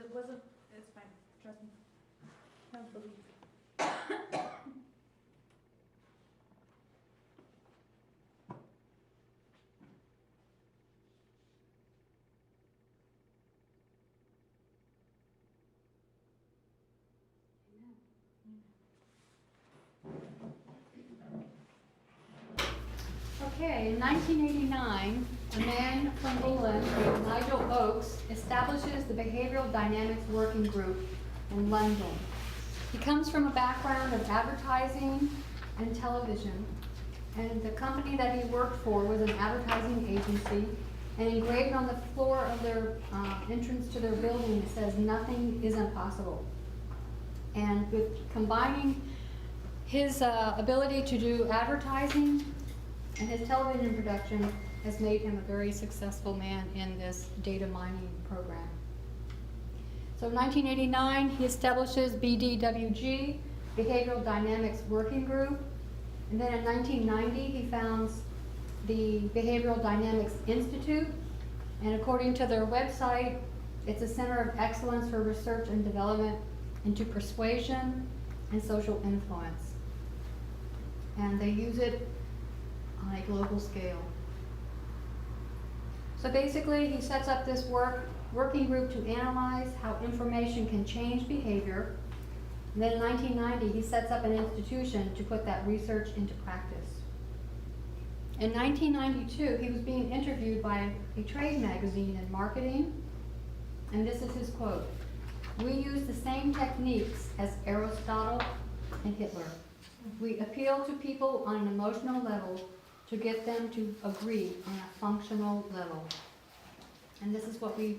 it wasn't, it's fine, trust me. Don't believe. Okay, in 1989, a man from England named Nigel Oakes establishes the Behavioral Dynamics Working Group in London. He comes from a background of advertising and television, and the company that he worked for was an advertising agency, and engraved on the floor of their entrance to their building it says, "Nothing is impossible." And with combining his ability to do advertising and his television production has made him a very successful man in this data mining program. So in 1989, he establishes BDWG, Behavioral Dynamics Working Group. And then in 1990, he founds the Behavioral Dynamics Institute. And according to their website, it's a center of excellence for research and development into persuasion and social influence. And they use it on a global scale. So basically, he sets up this working group to analyze how information can change behavior. And then in 1990, he sets up an institution to put that research into practice. In 1992, he was being interviewed by a trade magazine in marketing, and this is his quote: "We use the same techniques as Aristotle and Hitler. We appeal to people on an emotional level to get them to agree on a functional level." And this is what we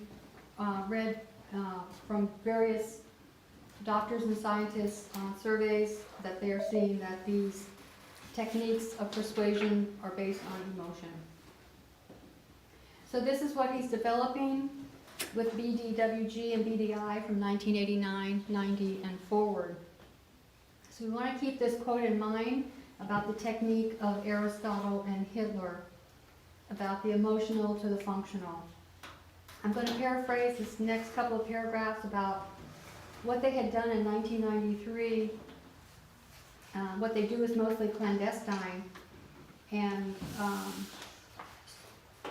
read from various doctors and scientists on surveys, that they are seeing that these techniques of persuasion are based on emotion. So this is what he's developing with BDWG and BDI from 1989, 90, and forward. So we want to keep this quote in mind about the technique of Aristotle and Hitler, about the emotional to the functional. I'm going to paraphrase this next couple of paragraphs about what they had done in 1993. What they do is mostly clandestine, and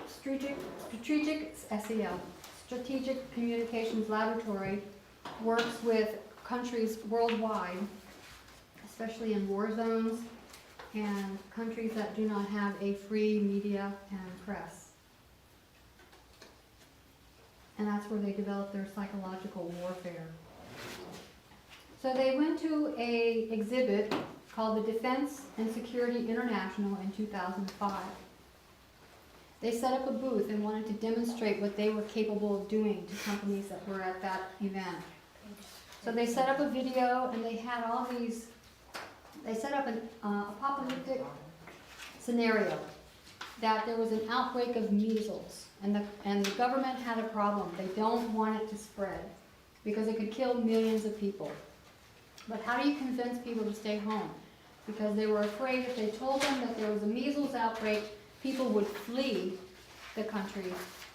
strategic SEL, Strategic Communications Laboratory, works with countries worldwide, especially in war zones and countries that do not have a free media and press. And that's where they develop their psychological warfare. So they went to an exhibit called the Defense and Security International in 2005. They set up a booth and wanted to demonstrate what they were capable of doing to companies that were at that event. So they set up a video, and they had all these. They set up an apocalyptic scenario, that there was an outbreak of measles, and the government had a problem. They don't want it to spread because it could kill millions of people. But how do you convince people to stay home? Because they were afraid if they told them that there was a measles outbreak, people would flee the country,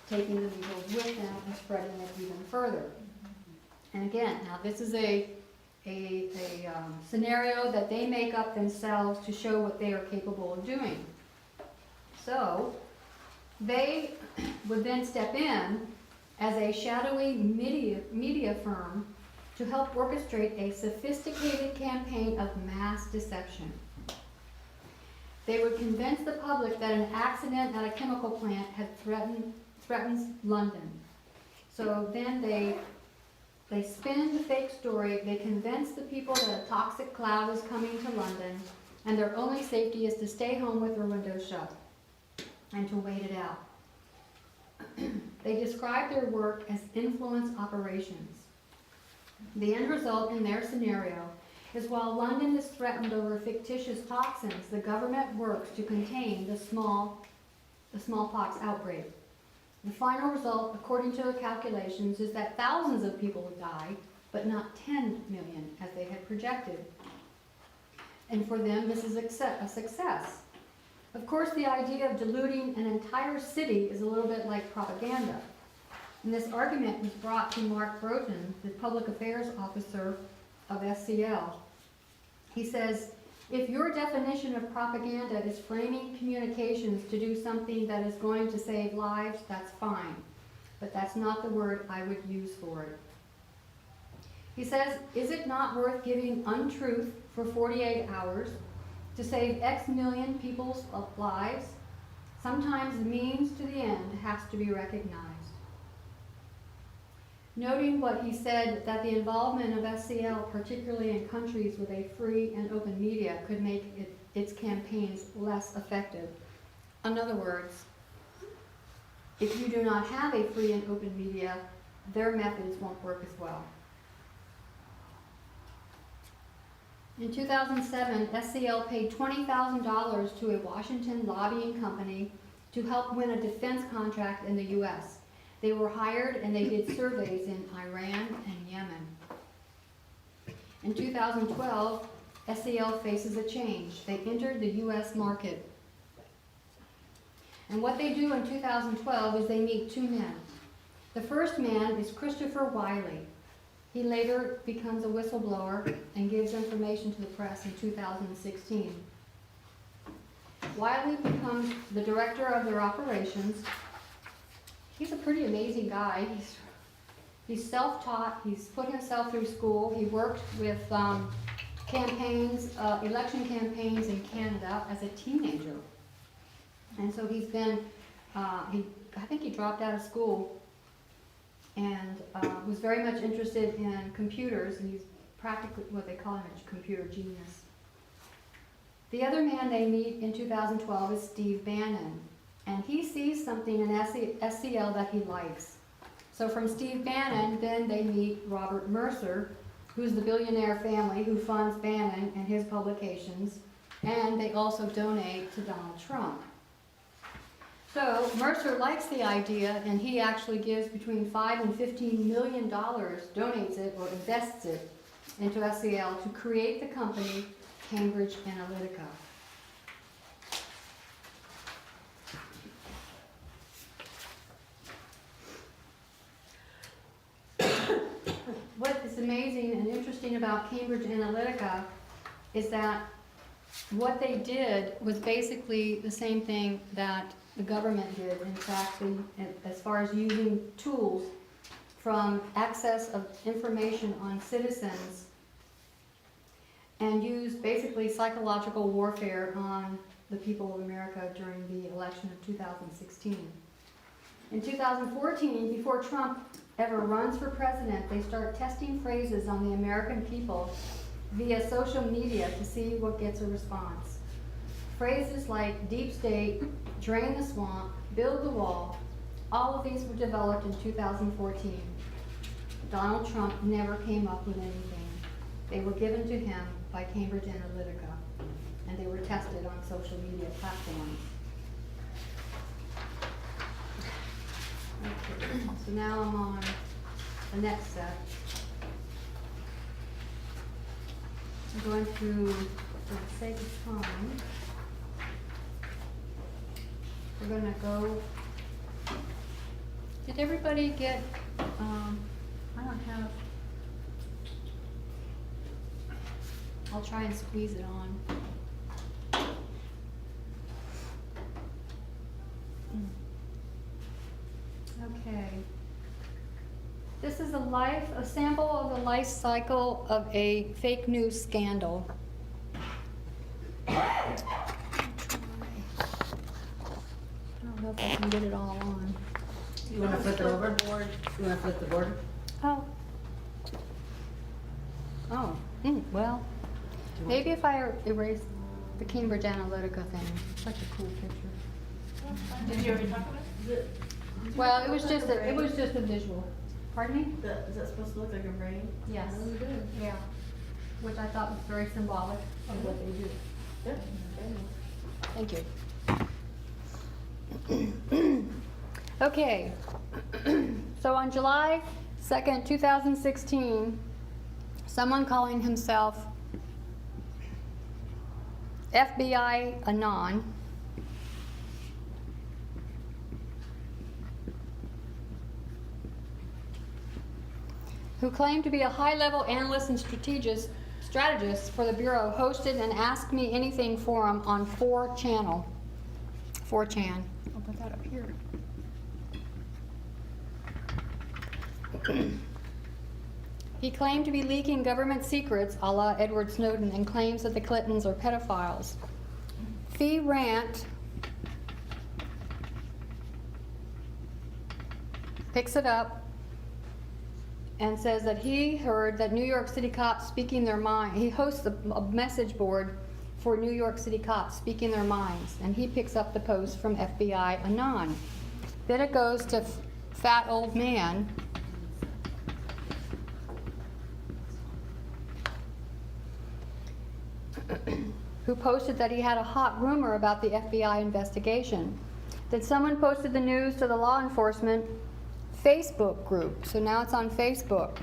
taking the measles with them and spreading it even further. And again, now this is a scenario that they make up themselves to show what they are capable of doing. So they would then step in as a shadowy media firm to help orchestrate a sophisticated campaign of mass deception. They would convince the public that an accident at a chemical plant had threatens London. So then they spin the fake story. They convince the people that a toxic cloud is coming to London, and their only safety is to stay home with their windows shut and to wait it out. They describe their work as influence operations. The end result in their scenario is, while London is threatened over fictitious toxins, the government works to contain the smallpox outbreak. The final result, according to the calculations, is that thousands of people would die, but not 10 million as they had projected. And for them, this is a success. Of course, the idea of diluting an entire city is a little bit like propaganda. And this argument was brought to Mark Broughton, the public affairs officer of SCL. He says, if your definition of propaganda is framing communications to do something that is going to save lives, that's fine. But that's not the word I would use for it. He says, is it not worth giving untruth for 48 hours to save X million people's lives? Sometimes the means to the end has to be recognized. Noting what he said, that the involvement of SCL, particularly in countries with a free and open media, could make its campaigns less effective. In other words, if you do not have a free and open media, their methods won't work as well. In 2007, SCL paid $20,000 to a Washington lobbying company to help win a defense contract in the U.S. They were hired and they did surveys in Iran and Yemen. In 2012, SCL faces a change. They entered the U.S. market. And what they do in 2012 is they meet two men. The first man is Christopher Wiley. He later becomes a whistleblower and gives information to the press in 2016. Wiley becomes the director of their operations. He's a pretty amazing guy. He's self-taught. He's put himself through school. He worked with campaigns, election campaigns in Canada as a teenager. And so he's been, I think he dropped out of school and was very much interested in computers, and he's practically what they call him a computer genius. The other man they meet in 2012 is Steve Bannon, and he sees something in SCL that he likes. So from Steve Bannon, then they meet Robert Mercer, who's the billionaire family who funds Bannon and his publications, and they also donate to Donald Trump. So Mercer likes the idea, and he actually gives between $5 and $15 million, donates it or invests it into SCL to create the company Cambridge Analytica. What is amazing and interesting about Cambridge Analytica is that what they did was basically the same thing that the government did. In fact, as far as using tools from access of information on citizens and used basically psychological warfare on the people of America during the election of 2016. In 2014, before Trump ever runs for president, they start testing phrases on the American people via social media to see what gets a response. Phrases like deep state, drain the swamp, build the wall, all of these were developed in 2014. Donald Trump never came up with anything. They were given to him by Cambridge Analytica, and they were tested on social media platforms. Okay, so now I'm on the next set. I'm going through, for the sake of time, we're going to go. Did everybody get, I don't have, I'll try and squeeze it on. Okay. This is a sample of the life cycle of a fake news scandal. I don't know if I can get it all on. You want to flip it over? You want to flip the board? Oh. Oh, well, maybe if I erase the Cambridge Analytica thing. Such a cool picture. Did you already talk about it? Well, it was just a visual. Pardon me? Is that supposed to look like a brain? Yes. Really good. Yeah. Which I thought was very symbolic of what they do. Yeah. Thank you. Okay. So on July 2nd, 2016, someone calling himself FBI Anon who claimed to be a high-level analyst and strategist for the Bureau, hosted an Ask Me Anything forum on 4chan. I'll put that up here. He claimed to be leaking government secrets, a la Edward Snowden, and claims that the Clintons are pedophiles. Fee Rant picks it up and says that he heard that New York City cops speaking their mind. He hosts a message board for New York City cops speaking their minds, and he picks up the post from FBI Anon. Then it goes to Fat Old Man, who posted that he had a hot rumor about the FBI investigation. Then someone posted the news to the law enforcement Facebook group. So now it's on Facebook.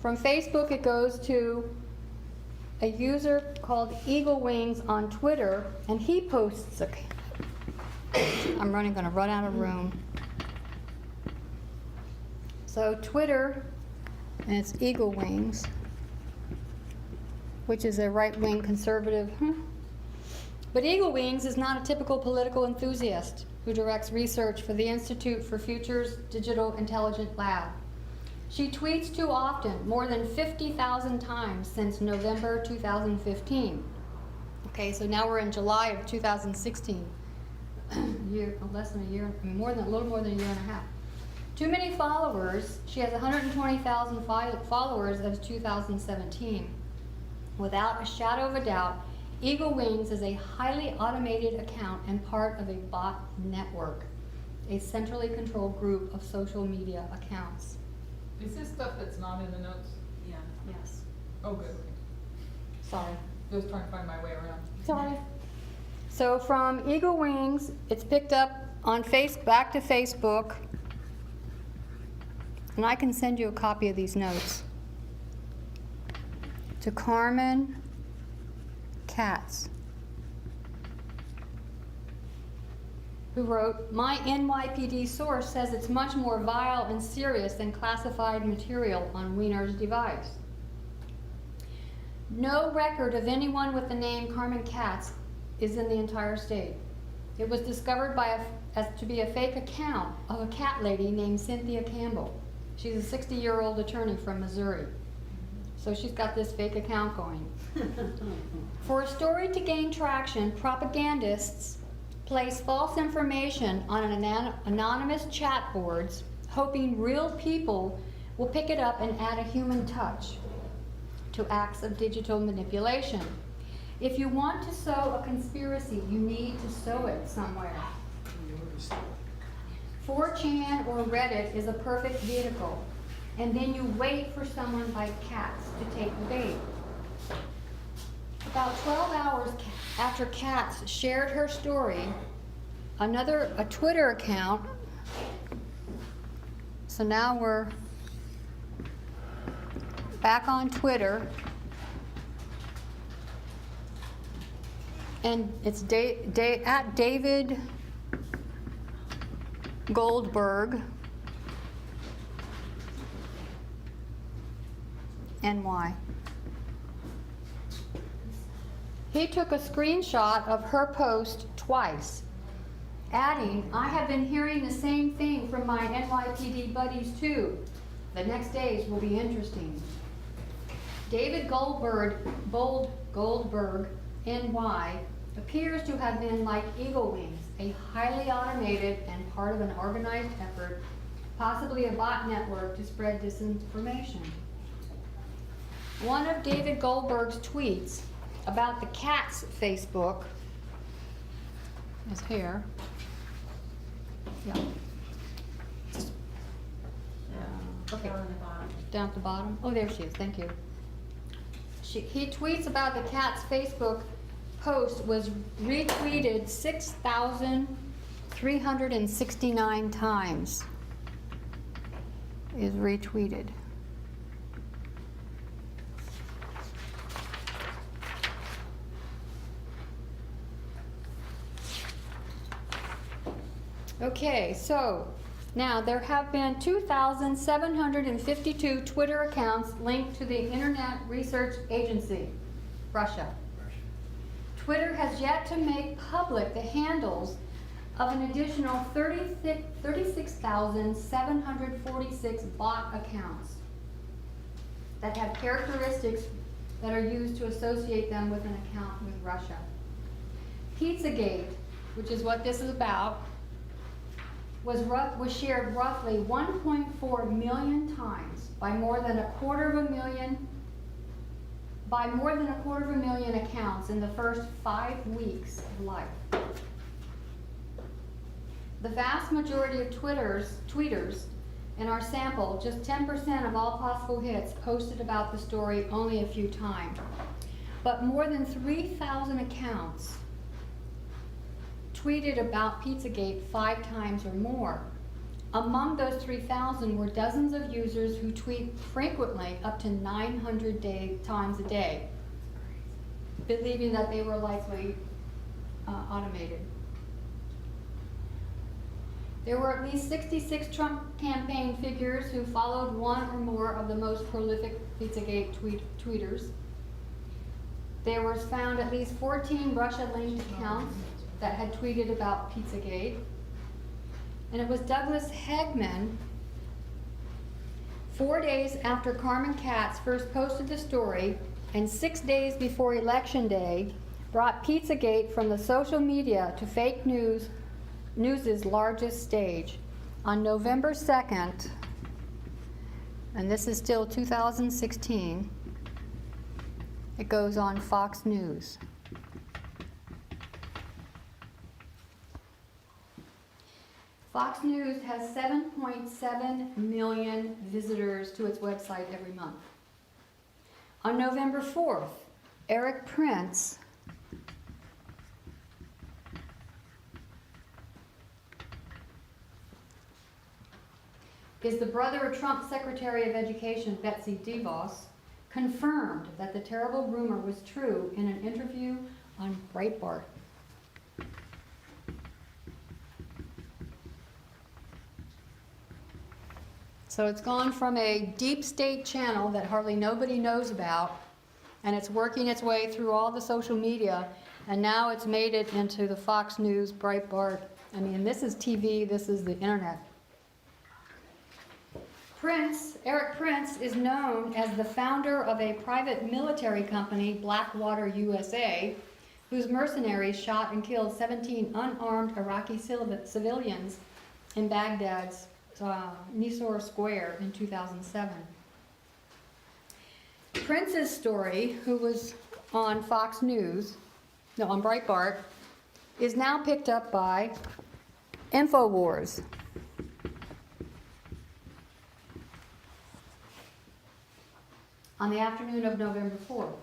From Facebook, it goes to a user called Eagle Wings on Twitter, and he posts I'm gonna run out of room. So Twitter, and it's Eagle Wings, which is a right-wing conservative. But Eagle Wings is not a typical political enthusiast who directs research for the Institute for Future's Digital Intelligence Lab. She tweets too often, more than 50,000 times since November 2015. Okay, so now we're in July of 2016. Less than a year, a little more than a year and a half. Too many followers. She has 120,000 followers as 2017. Without a shadow of a doubt, Eagle Wings is a highly automated account and part of a bot network, a centrally controlled group of social media accounts. Is this stuff that's not in the notes? Yeah. Yes. Oh, good. Sorry. Just trying to find my way around. Sorry. So from Eagle Wings, it's picked up on back to Facebook, and I can send you a copy of these notes. To Carmen Katz, who wrote, "My NYPD source says it's much more vile and serious than classified material on Wiener's device. No record of anyone with the name Carmen Katz is in the entire state. It was discovered to be a fake account of a cat lady named Cynthia Campbell. She's a 60-year-old attorney from Missouri. So she's got this fake account going. For a story to gain traction, propagandists place false information on anonymous chat boards, hoping real people will pick it up and add a human touch to acts of digital manipulation. If you want to sow a conspiracy, you need to sow it somewhere. 4chan or Reddit is a perfect vehicle. And then you wait for someone like Katz to take the bait. About 12 hours after Katz shared her story, a Twitter account, so now we're back on Twitter, and it's at David Goldberg, NY. He took a screenshot of her post twice, adding, "I have been hearing the same thing from my NYPD buddies too. The next days will be interesting." David Goldberg, NY, appears to have been like Eagle Wings, a highly automated and part of an organized effort, possibly a bot network to spread disinformation. One of David Goldberg's tweets about the Katz Facebook is here. Yeah. Okay. Down on the bottom. Down at the bottom? Oh, there she is, thank you. He tweets about the Katz Facebook post was retweeted 6,369 times. Is retweeted. Okay, so Now, there have been 2,752 Twitter accounts linked to the Internet Research Agency, Russia. Twitter has yet to make public the handles of an additional 36,746 bot accounts that have characteristics that are used to associate them with an account with Russia. Pizzagate, which is what this is about, was shared roughly 1.4 million times by more than a quarter of a million accounts in the first 5 weeks of life. The vast majority of tweeters in our sample, just 10% of all possible hits, posted about the story only a few times. But more than 3,000 accounts tweeted about Pizzagate 5 times or more. Among those 3,000 were dozens of users who tweet frequently, up to 900 times a day, believing that they were likely automated. There were at least 66 Trump campaign figures who followed one or more of the most prolific Pizzagate tweeters. There was found at least 14 Russia-linked accounts that had tweeted about Pizzagate. And it was Douglas Hegman, 4 days after Carmen Katz first posted the story and 6 days before Election Day, brought Pizzagate from the social media to fake news's largest stage. On November 2nd, and this is still 2016, it goes on Fox News. Fox News has 7.7 million visitors to its website every month. On November 4th, Eric Prince is the brother of Trump's Secretary of Education, Betsy DeVos, confirmed that the terrible rumor was true in an interview on Breitbart. So it's gone from a deep state channel that hardly nobody knows about, and it's working its way through all the social media, and now it's made it into the Fox News, Breitbart. I mean, this is TV, this is the internet. Eric Prince, is known as the founder of a private military company, Blackwater USA, whose mercenaries shot and killed 17 unarmed Iraqi civilians in Baghdad's Nisour Square in 2007. Prince's story, who was on Fox News, on Breitbart, is now picked up by InfoWars. On the afternoon of November 4th.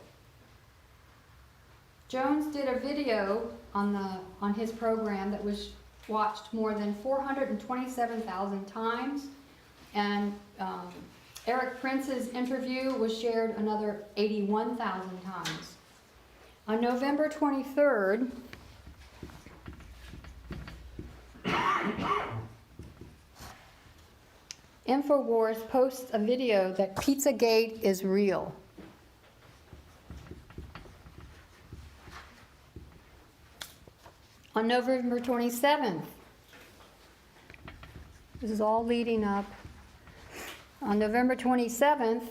Jones did a video on his program that was watched more than 427,000 times, and Eric Prince's interview was shared another 81,000 times. On November 23rd, InfoWars posts a video that Pizzagate is real. On November 27th, this is all leading up. On November 27th,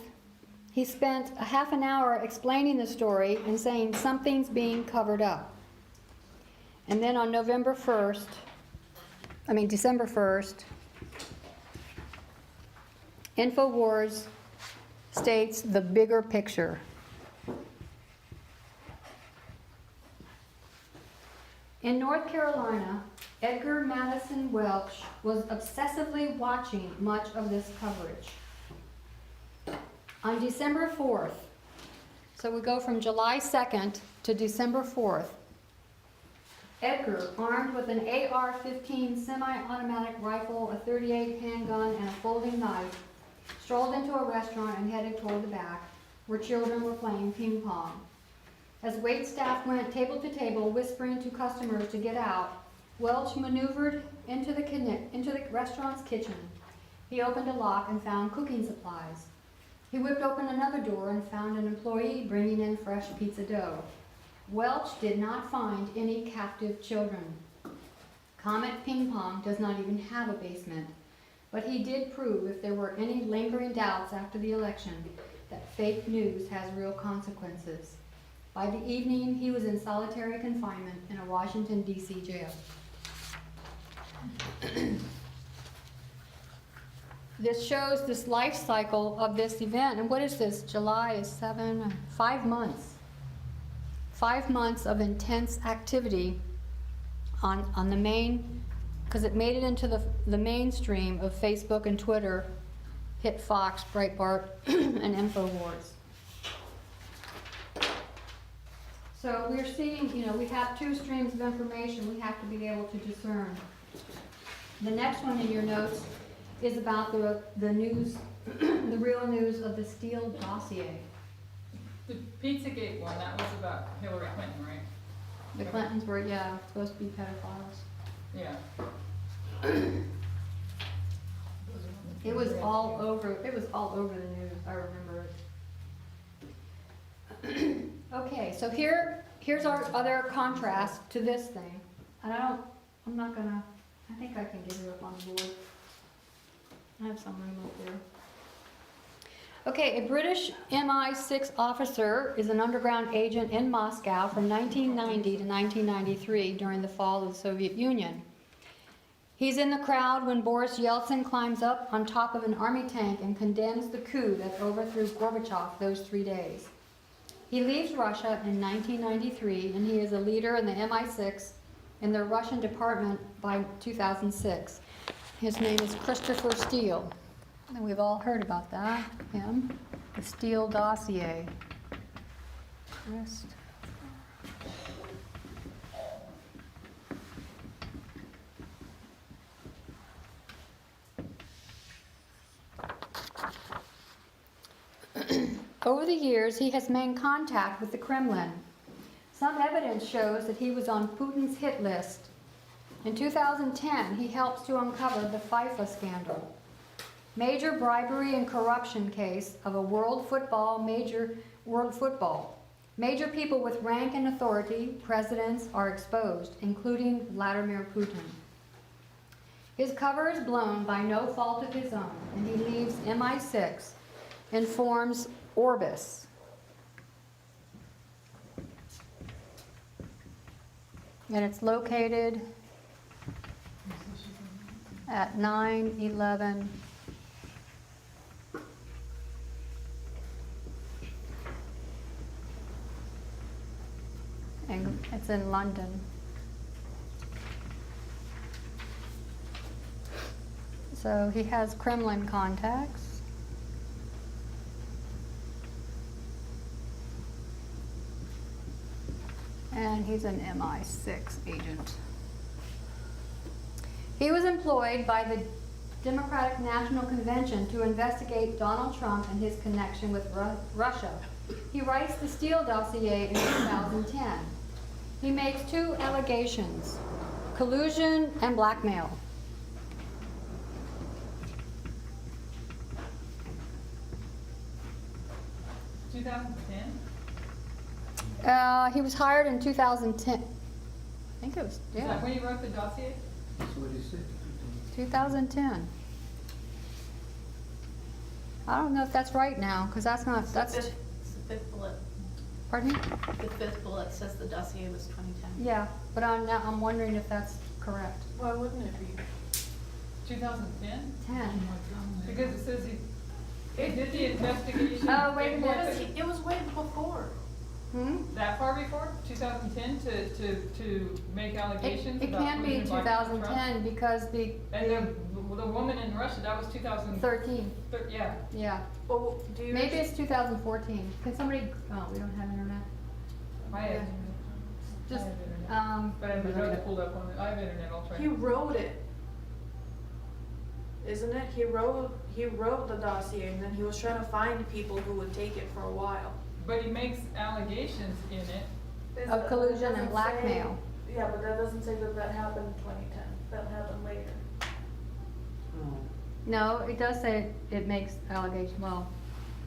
he spent a half an hour explaining the story and saying something's being covered up. And then on December 1st, InfoWars states the bigger picture. In North Carolina, Edgar Madison Welch was obsessively watching much of this coverage. On December 4th, so we go from July 2nd to December 4th, Edgar, armed with an AR-15 semi-automatic rifle, a .38 handgun, and a folding knife, strolled into a restaurant and headed toward the back, where children were playing ping pong. As wait staff went table to table, whispering to customers to get out, Welch maneuvered into the restaurant's kitchen. He opened a lock and found cooking supplies. He whipped open another door and found an employee bringing in fresh pizza dough. Welch did not find any captive children. Comet Ping Pong does not even have a basement, but he did prove, if there were any lingering doubts after the election, that fake news has real consequences. By the evening, he was in solitary confinement in a Washington, D.C. jail. This shows this life cycle of this event. And what is this? July is 5 months. 5 months of intense activity on the main, because it made it into the mainstream of Facebook and Twitter, hit Fox, Breitbart, and InfoWars. So we're seeing, we have two streams of information we have to be able to discern. The next one in your notes is about the news, the real news of the Steele dossier. The Pizzagate one, that was about Hillary Clinton, right? The Clintons were, supposed to be pedophiles. Yeah. It was all over the news, I remember it. Okay, so here's our other contrast to this thing. And I think I can get it up on the board. I have some room up there. Okay, a British MI6 officer is an underground agent in Moscow from 1990 to 1993 during the fall of the Soviet Union. He's in the crowd when Boris Yeltsin climbs up on top of an army tank and condemns the coup that overthrew Gorbachev those 3 days. He leaves Russia in 1993, and he is a leader in the MI6 in the Russian department by 2006. His name is Christopher Steele. And we've all heard about that, him, the Steele dossier. Over the years, he has made contact with the Kremlin. Some evidence shows that he was on Putin's hit list. In 2010, he helps to uncover the FIFA scandal. Major bribery and corruption case of a world football. Major people with rank and authority, presidents, are exposed, including Vladimir Putin. His cover is blown by no fault of his own, and he leaves MI6 and forms Orbis. And it's located at 911 and it's in London. So he has Kremlin contacts. And he's an MI6 agent. He was employed by the Democratic National Convention to investigate Donald Trump and his connection with Russia. He writes the Steele dossier in 2010. He makes 2 allegations: collusion and blackmail. He was hired in 2010. I think it was, Is that when you wrote the dossier? That's what he said. 2010. I don't know if that's right now, because that's not, that's, It's the fifth bullet. pardon me? The fifth bullet says the dossier was 2010. Yeah, but I'm wondering if that's correct. Why wouldn't it be? 2010? 10. Because it says he did the investigation. Oh, wait a before minute. It was way before. That far before, 2010, to make allegations It about can be collusion by Trump? 2010 because And the woman in Russia, that was 13, yeah. yeah. Well, do you? Maybe it's 2014. Can somebody, oh, we don't have internet. I have internet. Just, I have internet. But I have my notes pulled up on it. I have internet, I'll try. He wrote it. Isn't it? He wrote the dossier, and then he was trying to find people who would take it for a while. But he makes allegations in it. Of collusion and blackmail. Yeah, but that doesn't say that that happened in 2010. That happened later. Oh. No, it does say it makes allegations, well,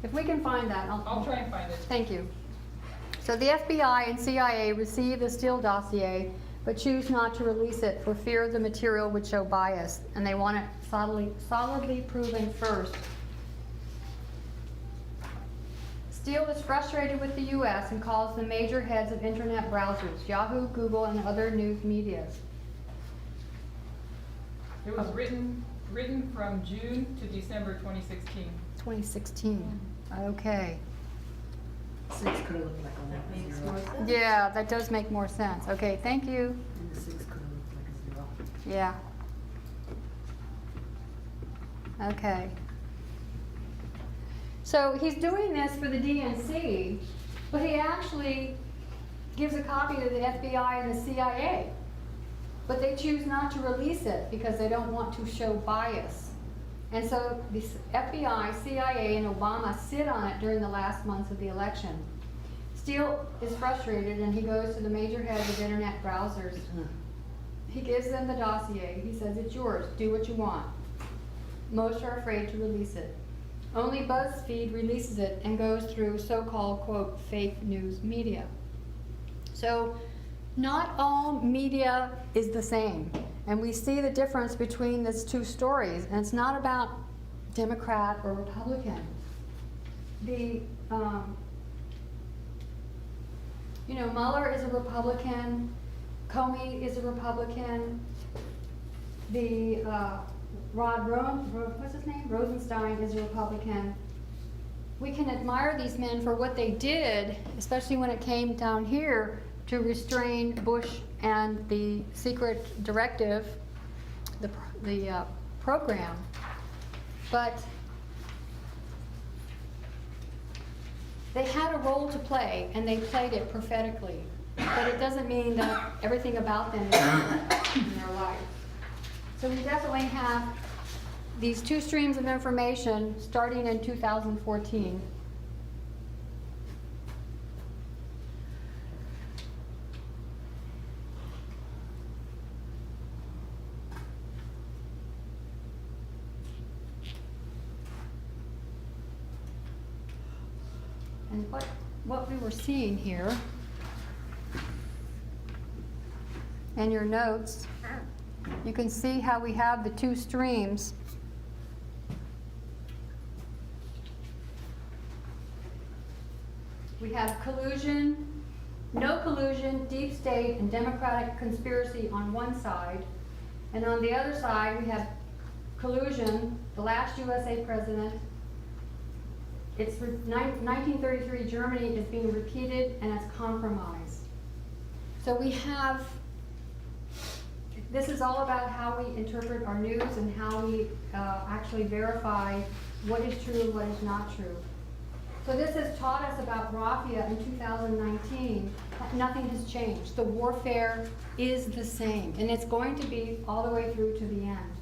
if we can find that, I'll try and find it. Thank you. So the FBI and CIA received the Steele dossier, but choose not to release it for fear the material would show bias, and they want it solidly proven first. Steele is frustrated with the U.S. and calls the major heads of internet browsers, Yahoo, Google, and other news medias. It was written from June to December 2016. 2016, okay. 6 could have looked like That makes 0. more sense. Yeah, that does make more sense. Okay, thank you. And the 6 could have looked like a 0. Yeah. Okay. So he's doing this for the DNC, but he actually gives a copy to the FBI and the CIA. But they choose not to release it because they don't want to show bias. And so the FBI, CIA, and Obama sit on it during the last months of the election. Steele is frustrated and he goes to the major heads of internet browsers. He gives them the dossier. He says, it's yours, do what you want. Most are afraid to release it. Only BuzzFeed releases it and goes through so-called, quote, fake news media. So not all media is the same. And we see the difference between these two stories. And it's not about Democrat or Republican. Mueller is a Republican. Comey is a Republican. What's his name? Rosenstein is a Republican. We can admire these men for what they did, especially when it came down here to restrain Bush and the secret directive, the program. But they had a role to play, and they played it prophetically. But it doesn't mean that everything about them is in their life. So we definitely have these two streams of information starting in 2014. And what we were seeing here in your notes, you can see how we have the two streams. We have collusion, no collusion, deep state, and democratic conspiracy on one side. And on the other side, we have collusion, the last USA president. It's 1933 Germany is being repeated and it's compromised. So we have, this is all about how we interpret our news and how we actually verify what is true and what is not true. So this has taught us about Raffia in 2019. Nothing has changed. The warfare is the same, and it's going to be all the way through to the end.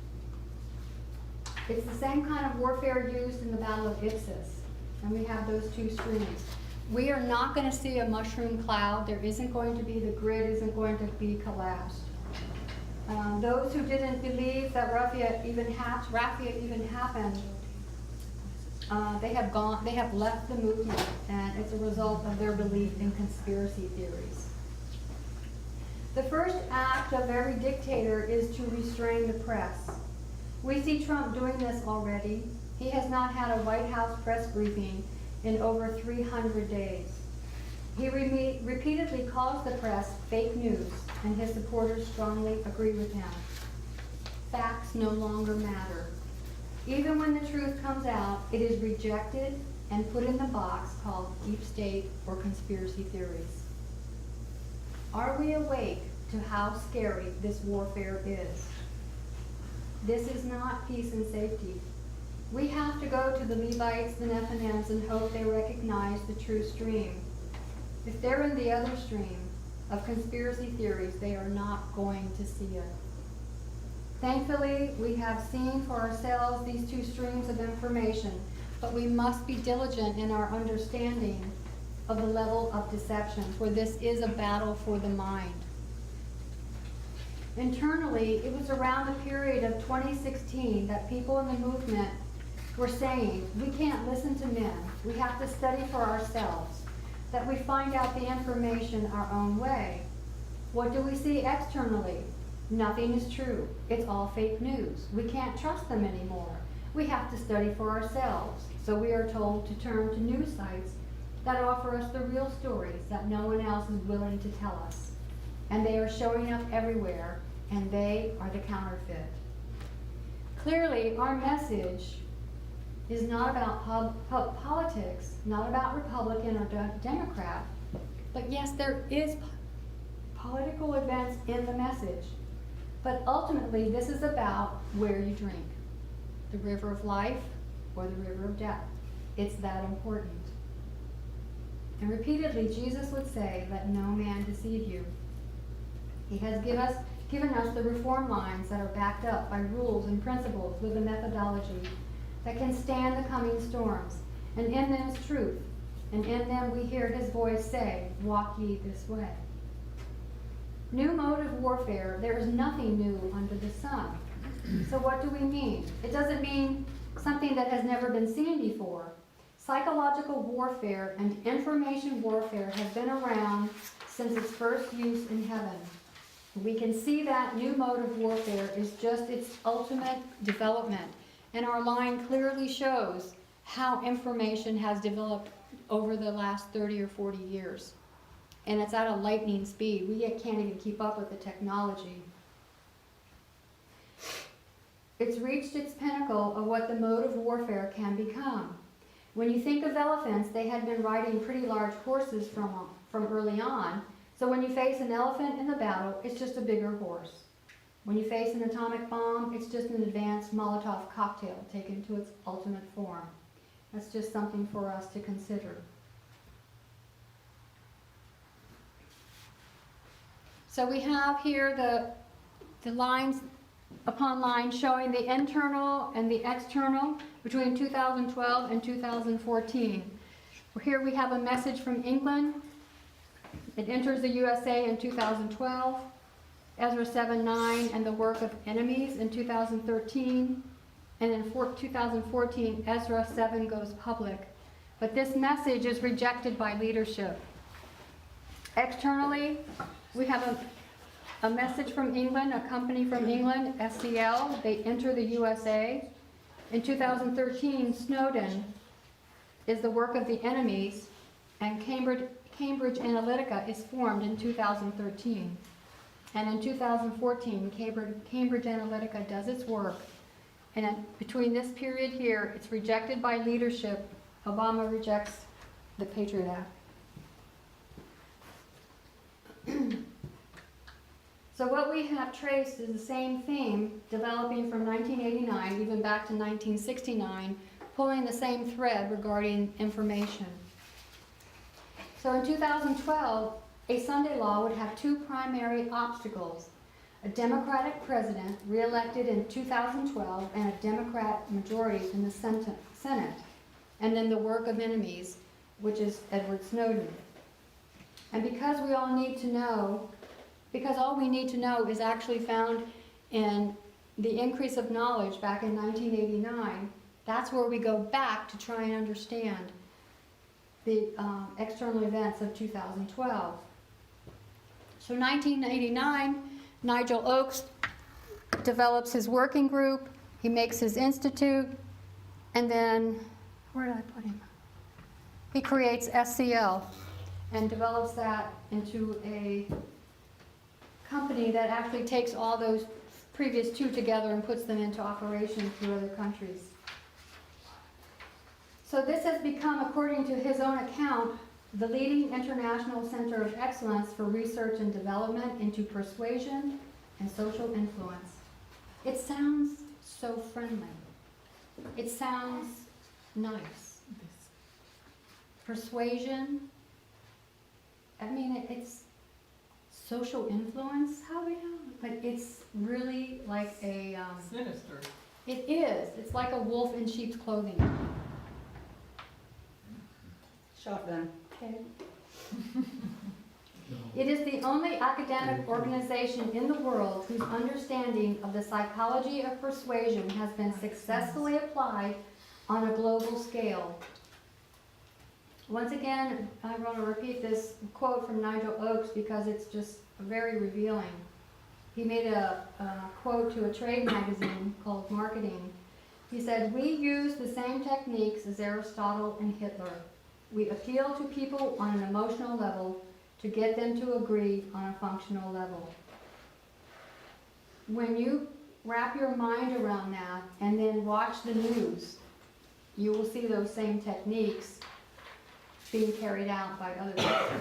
It's the same kind of warfare used in the Battle of Ipsus, and we have those two streams. We are not going to see a mushroom cloud. There isn't going to be, the grid isn't going to be collapsed. Those who didn't believe that Raffia even happened, they have left the movement, and it's a result of their belief in conspiracy theories. The first act of every dictator is to restrain the press. We see Trump doing this already. He has not had a White House press briefing in over 300 days. He repeatedly calls the press fake news, and his supporters strongly agree with him. Facts no longer matter. Even when the truth comes out, it is rejected and put in the box called deep state or conspiracy theories. Are we awake to how scary this warfare is? This is not peace and safety. We have to go to the Levites, the Nephilims, and hope they recognize the true stream. If they're in the other stream of conspiracy theories, they are not going to see it. Thankfully, we have seen for ourselves these two streams of information, but we must be diligent in our understanding of the level of deception, for this is a battle for the mind. Internally, it was around the period of 2016 that people in the movement were saying, we can't listen to men, we have to study for ourselves, that we find out the information our own way. What do we see externally? Nothing is true. It's all fake news. We can't trust them anymore. We have to study for ourselves. So we are told to turn to news sites that offer us the real stories that no one else is willing to tell us. And they are showing up everywhere, and they are the counterfeit. Clearly, our message is not about politics, not about Republican or Democrat, but yes, there is political events in the message. But ultimately, this is about where you drink, the river of life or the river of death. It's that important. And repeatedly, Jesus would say, let no man deceive you. He has given us the reform lines that are backed up by rules and principles with a methodology that can stand the coming storms. And in them is truth. And in them we hear his voice say, walk ye this way. New mode of warfare, there is nothing new under the sun. So what do we mean? It doesn't mean something that has never been seen before. Psychological warfare and information warfare have been around since its first use in heaven. We can see that new mode of warfare is just its ultimate development. And our line clearly shows how information has developed over the last 30 or 40 years. And it's at a lightning speed. We can't even keep up with the technology. It's reached its pinnacle of what the mode of warfare can become. When you think of elephants, they had been riding pretty large horses from early on. So when you face an elephant in the battle, it's just a bigger horse. When you face an atomic bomb, it's just an advanced Molotov cocktail taken to its ultimate form. That's just something for us to consider. So we have here the lines upon lines showing the internal and the external between 2012 and 2014. Here we have a message from England. It enters the USA in 2012. Ezra 7:9 and the work of enemies in 2013. And in 2014, Ezra 7 goes public. But this message is rejected by leadership. Externally, we have a message from England, a company from England, SCL. They enter the USA. In 2013, Snowden is the work of the enemies, and Cambridge Analytica is formed in 2013. And in 2014, Cambridge Analytica does its work. And between this period here, it's rejected by leadership. Obama rejects the Patriot Act. So what we have traced is the same theme developing from 1989 even back to 1969, pulling the same thread regarding information. So in 2012, a Sunday law would have two primary obstacles: a Democratic president reelected in 2012 and a Democrat majority in the Senate, and then the work of enemies, which is Edward Snowden. And because all we need to know is actually found in the increase of knowledge back in 1989, that's where we go back to try and understand the external events of 2012. So 1989, Nigel Oakes develops his working group, he makes his institute, and then, where did I put him? He creates SCL and develops that into a company that actually takes all those previous two together and puts them into operation through other countries. So this has become, according to his own account, the leading international center of excellence for research and development into persuasion and social influence. It sounds so friendly. It sounds nice. Persuasion. I mean, it's social influence. How we know? But it's really like a Sinister. It is. It's like a wolf in sheep's clothing. Shotgun. Okay. It is the only academic organization in the world whose understanding of the psychology of persuasion has been successfully applied on a global scale. Once again, I want to repeat this quote from Nigel Oakes because it's just very revealing. He made a quote to a trade magazine called Marketing. He said, "We use the same techniques as Aristotle and Hitler. We appeal to people on an emotional level to get them to agree on a functional level." When you wrap your mind around that and then watch the news, you will see those same techniques being carried out by other people.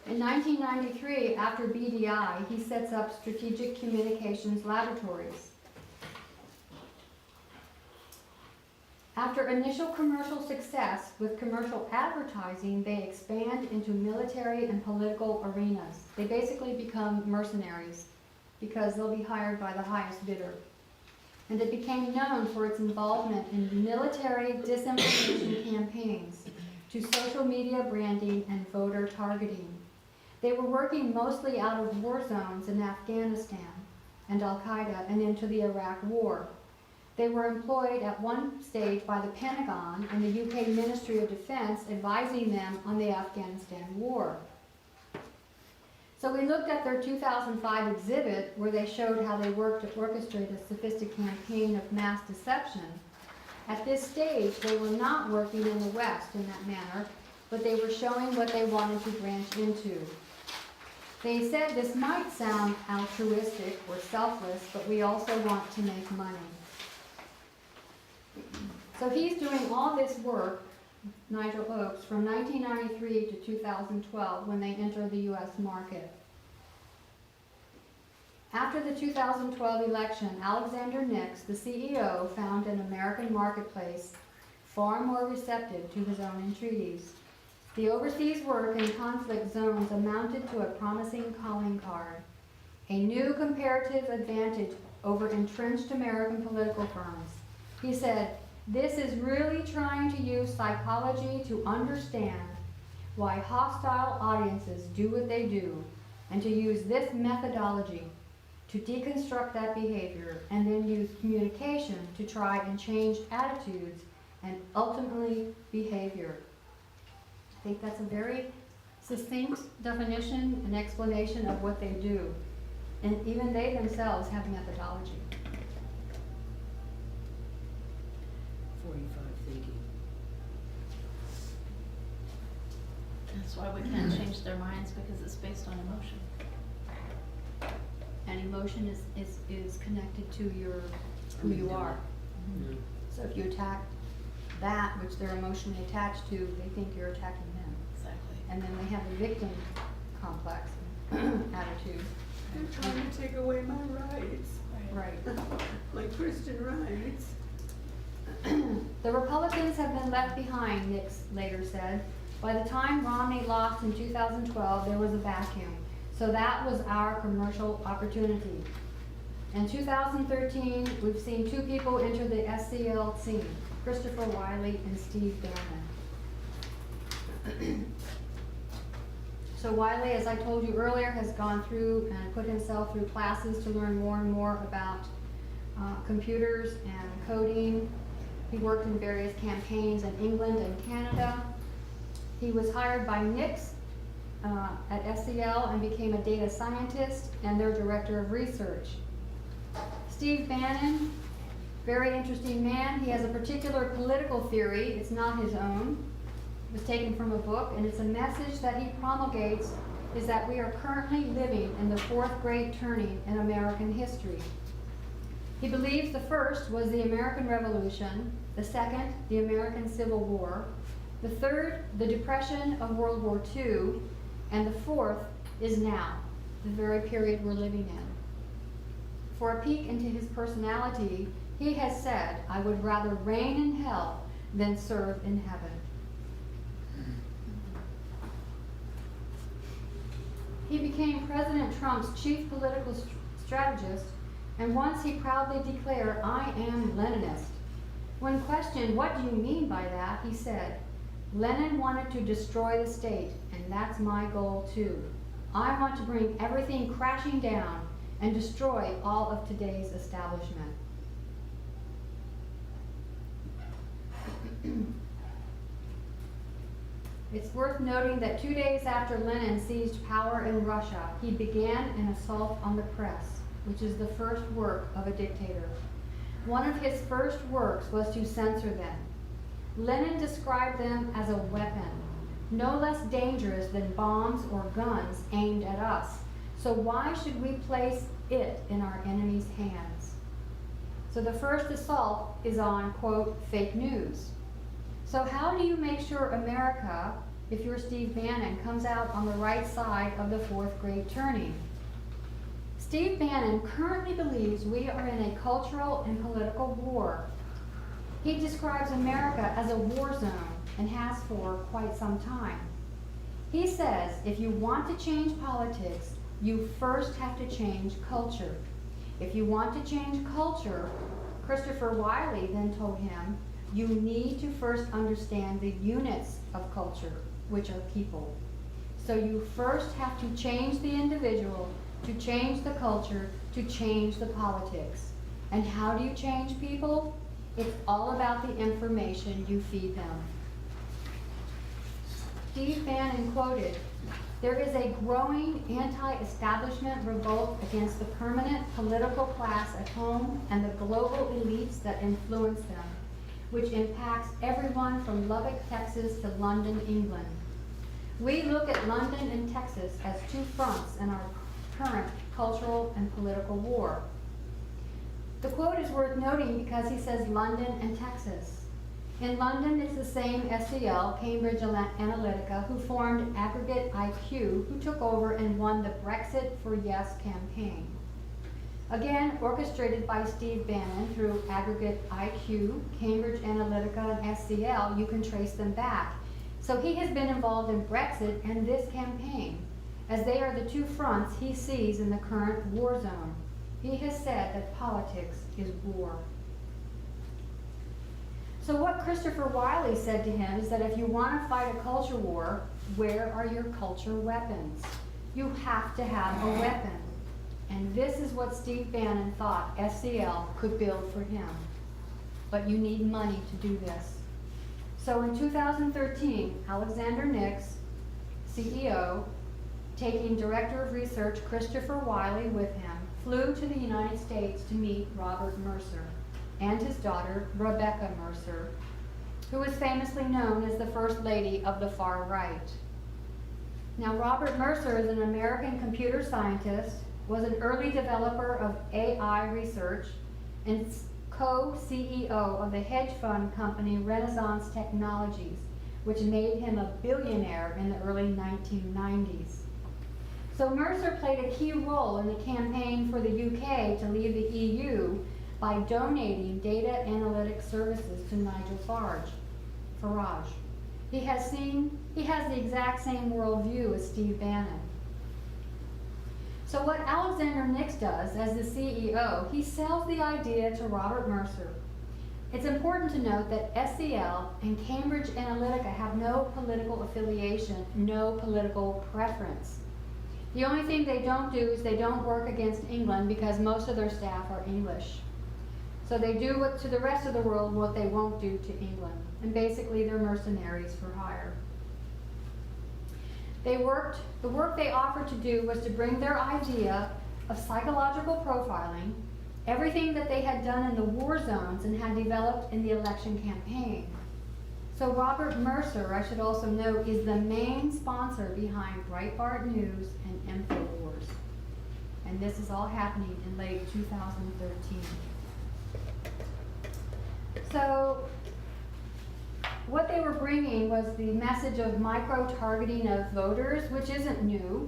In 1993, after BDI, he sets up Strategic Communications Laboratories. After initial commercial success with commercial advertising, they expand into military and political arenas. They basically become mercenaries because they'll be hired by the highest bidder. And it became known for its involvement in military disinformation campaigns, to social media branding and voter targeting. They were working mostly out of war zones in Afghanistan and Al-Qaeda and into the Iraq War. They were employed at one stage by the Pentagon and the UK Ministry of Defense, advising them on the Afghanistan war. So we looked at their 2005 exhibit where they showed how they worked to orchestrate a sophisticated campaign of mass deception. At this stage, they were not working in the West in that manner, but they were showing what they wanted to branch into. They said this might sound altruistic or selfless, but we also want to make money. So he's doing all this work, Nigel Oakes, from 1993 to 2012 when they entered the U.S. market. After the 2012 election, Alexander Nix, the CEO, found an American marketplace far more receptive to his own entreaties. The overseas work in conflict zones amounted to a promising calling card, a new comparative advantage over entrenched American political firms. He said, "This is really trying to use psychology to understand why hostile audiences do what they do, and to use this methodology to deconstruct that behavior, and then use communication to try and change attitudes and ultimately behavior." I think that's a very succinct definition and explanation of what they do. And even they themselves have methodology. 45 thinking. That's why we can't change their minds, because it's based on emotion. And emotion is connected to your who you are. Yeah. So if you attack that which they're emotionally attached to, they think you're attacking them. Exactly. And then they have a victim complex attitude. They're trying to take away my rights, Right. my Christian rights. The Republicans have been left behind, Nix later said. By the time Romney lost in 2012, there was a vacuum. So that was our commercial opportunity. In 2013, we've seen two people enter the SCL scene, Christopher Wiley and Steve Bannon. So Wiley, as I told you earlier, has gone through and put himself through classes to learn more and more about computers and coding. He worked in various campaigns in England and Canada. He was hired by Nix at SCL and became a data scientist and their director of research. Steve Bannon, very interesting man. He has a particular political theory. It's not his own. It was taken from a book, and it's a message that he promulgates is that we are currently living in the fourth great turning in American history. He believes the first was the American Revolution, the second, the American Civil War, the third, the Depression of World War II, and the fourth is now, the very period we're living in. For a peek into his personality, he has said, "I would rather reign in hell than serve in heaven." He became President Trump's chief political strategist, and once he proudly declared, "I am Leninist." When questioned, "What do you mean by that?" he said, Lenin wanted to destroy the state, and that's my goal too. I want to bring everything crashing down and destroy all of today's establishment. It's worth noting that 2 days after Lenin seized power in Russia, he began an assault on the press, which is the first work of a dictator. One of his first works was to censor them. Lenin described them as a weapon, no less dangerous than bombs or guns aimed at us. So why should we place it in our enemy's hands? So the first assault is on, quote, fake news. So how do you make sure America, if you're Steve Bannon, comes out on the right side of the fourth great turning? Steve Bannon currently believes we are in a cultural and political war. He describes America as a war zone and has for quite some time. He says if you want to change politics, you first have to change culture. If you want to change culture, Christopher Wiley then told him, you need to first understand the units of culture, which are people. So you first have to change the individual, to change the culture, to change the politics. And how do you change people? It's all about the information you feed them. Steve Bannon quoted, there is a growing anti-establishment revolt against the permanent political class at home and the global elites that influence them, which impacts everyone from Lubbock, Texas to London, England. We look at London and Texas as two fronts in our current cultural and political war. The quote is worth noting because he says London and Texas. In London, it's the same SCL, Cambridge Analytica, who formed Aggregate IQ, who took over and won the Brexit for Yes campaign. Again, orchestrated by Steve Bannon through Aggregate IQ, Cambridge Analytica, and SCL, you can trace them back. So he has been involved in Brexit and this campaign, as they are the two fronts he sees in the current war zone. He has said that politics is war. So what Christopher Wiley said to him is that if you want to fight a culture war, where are your culture weapons? You have to have a weapon. And this is what Steve Bannon thought SCL could build for him. But you need money to do this. So in 2013, Alexander Nix, CEO, taking Director of Research Christopher Wiley with him, flew to the United States to meet Robert Mercer and his daughter, Rebecca Mercer, who is famously known as the First Lady of the far right. Now, Robert Mercer is an American computer scientist, was an early developer of AI research, and co-CEO of the hedge fund company Renaissance Technologies, which made him a billionaire in the early 1990s. So Mercer played a key role in the campaign for the UK to leave the EU by donating data analytic services to Nigel Farage. He has the exact same worldview as Steve Bannon. So what Alexander Nix does as the CEO, he sells the idea to Robert Mercer. It's important to note that SCL and Cambridge Analytica have no political affiliation, no political preference. The only thing they don't do is they don't work against England because most of their staff are English. So they do to the rest of the world what they won't do to England. And basically they're mercenaries for hire. The work they offered to do was to bring their idea of psychological profiling, everything that they had done in the war zones and had developed in the election campaign. So Robert Mercer, I should also note, is the main sponsor behind Breitbart News and InfoWars. And this is all happening in late 2013. So what they were bringing was the message of micro-targeting of voters, which isn't new,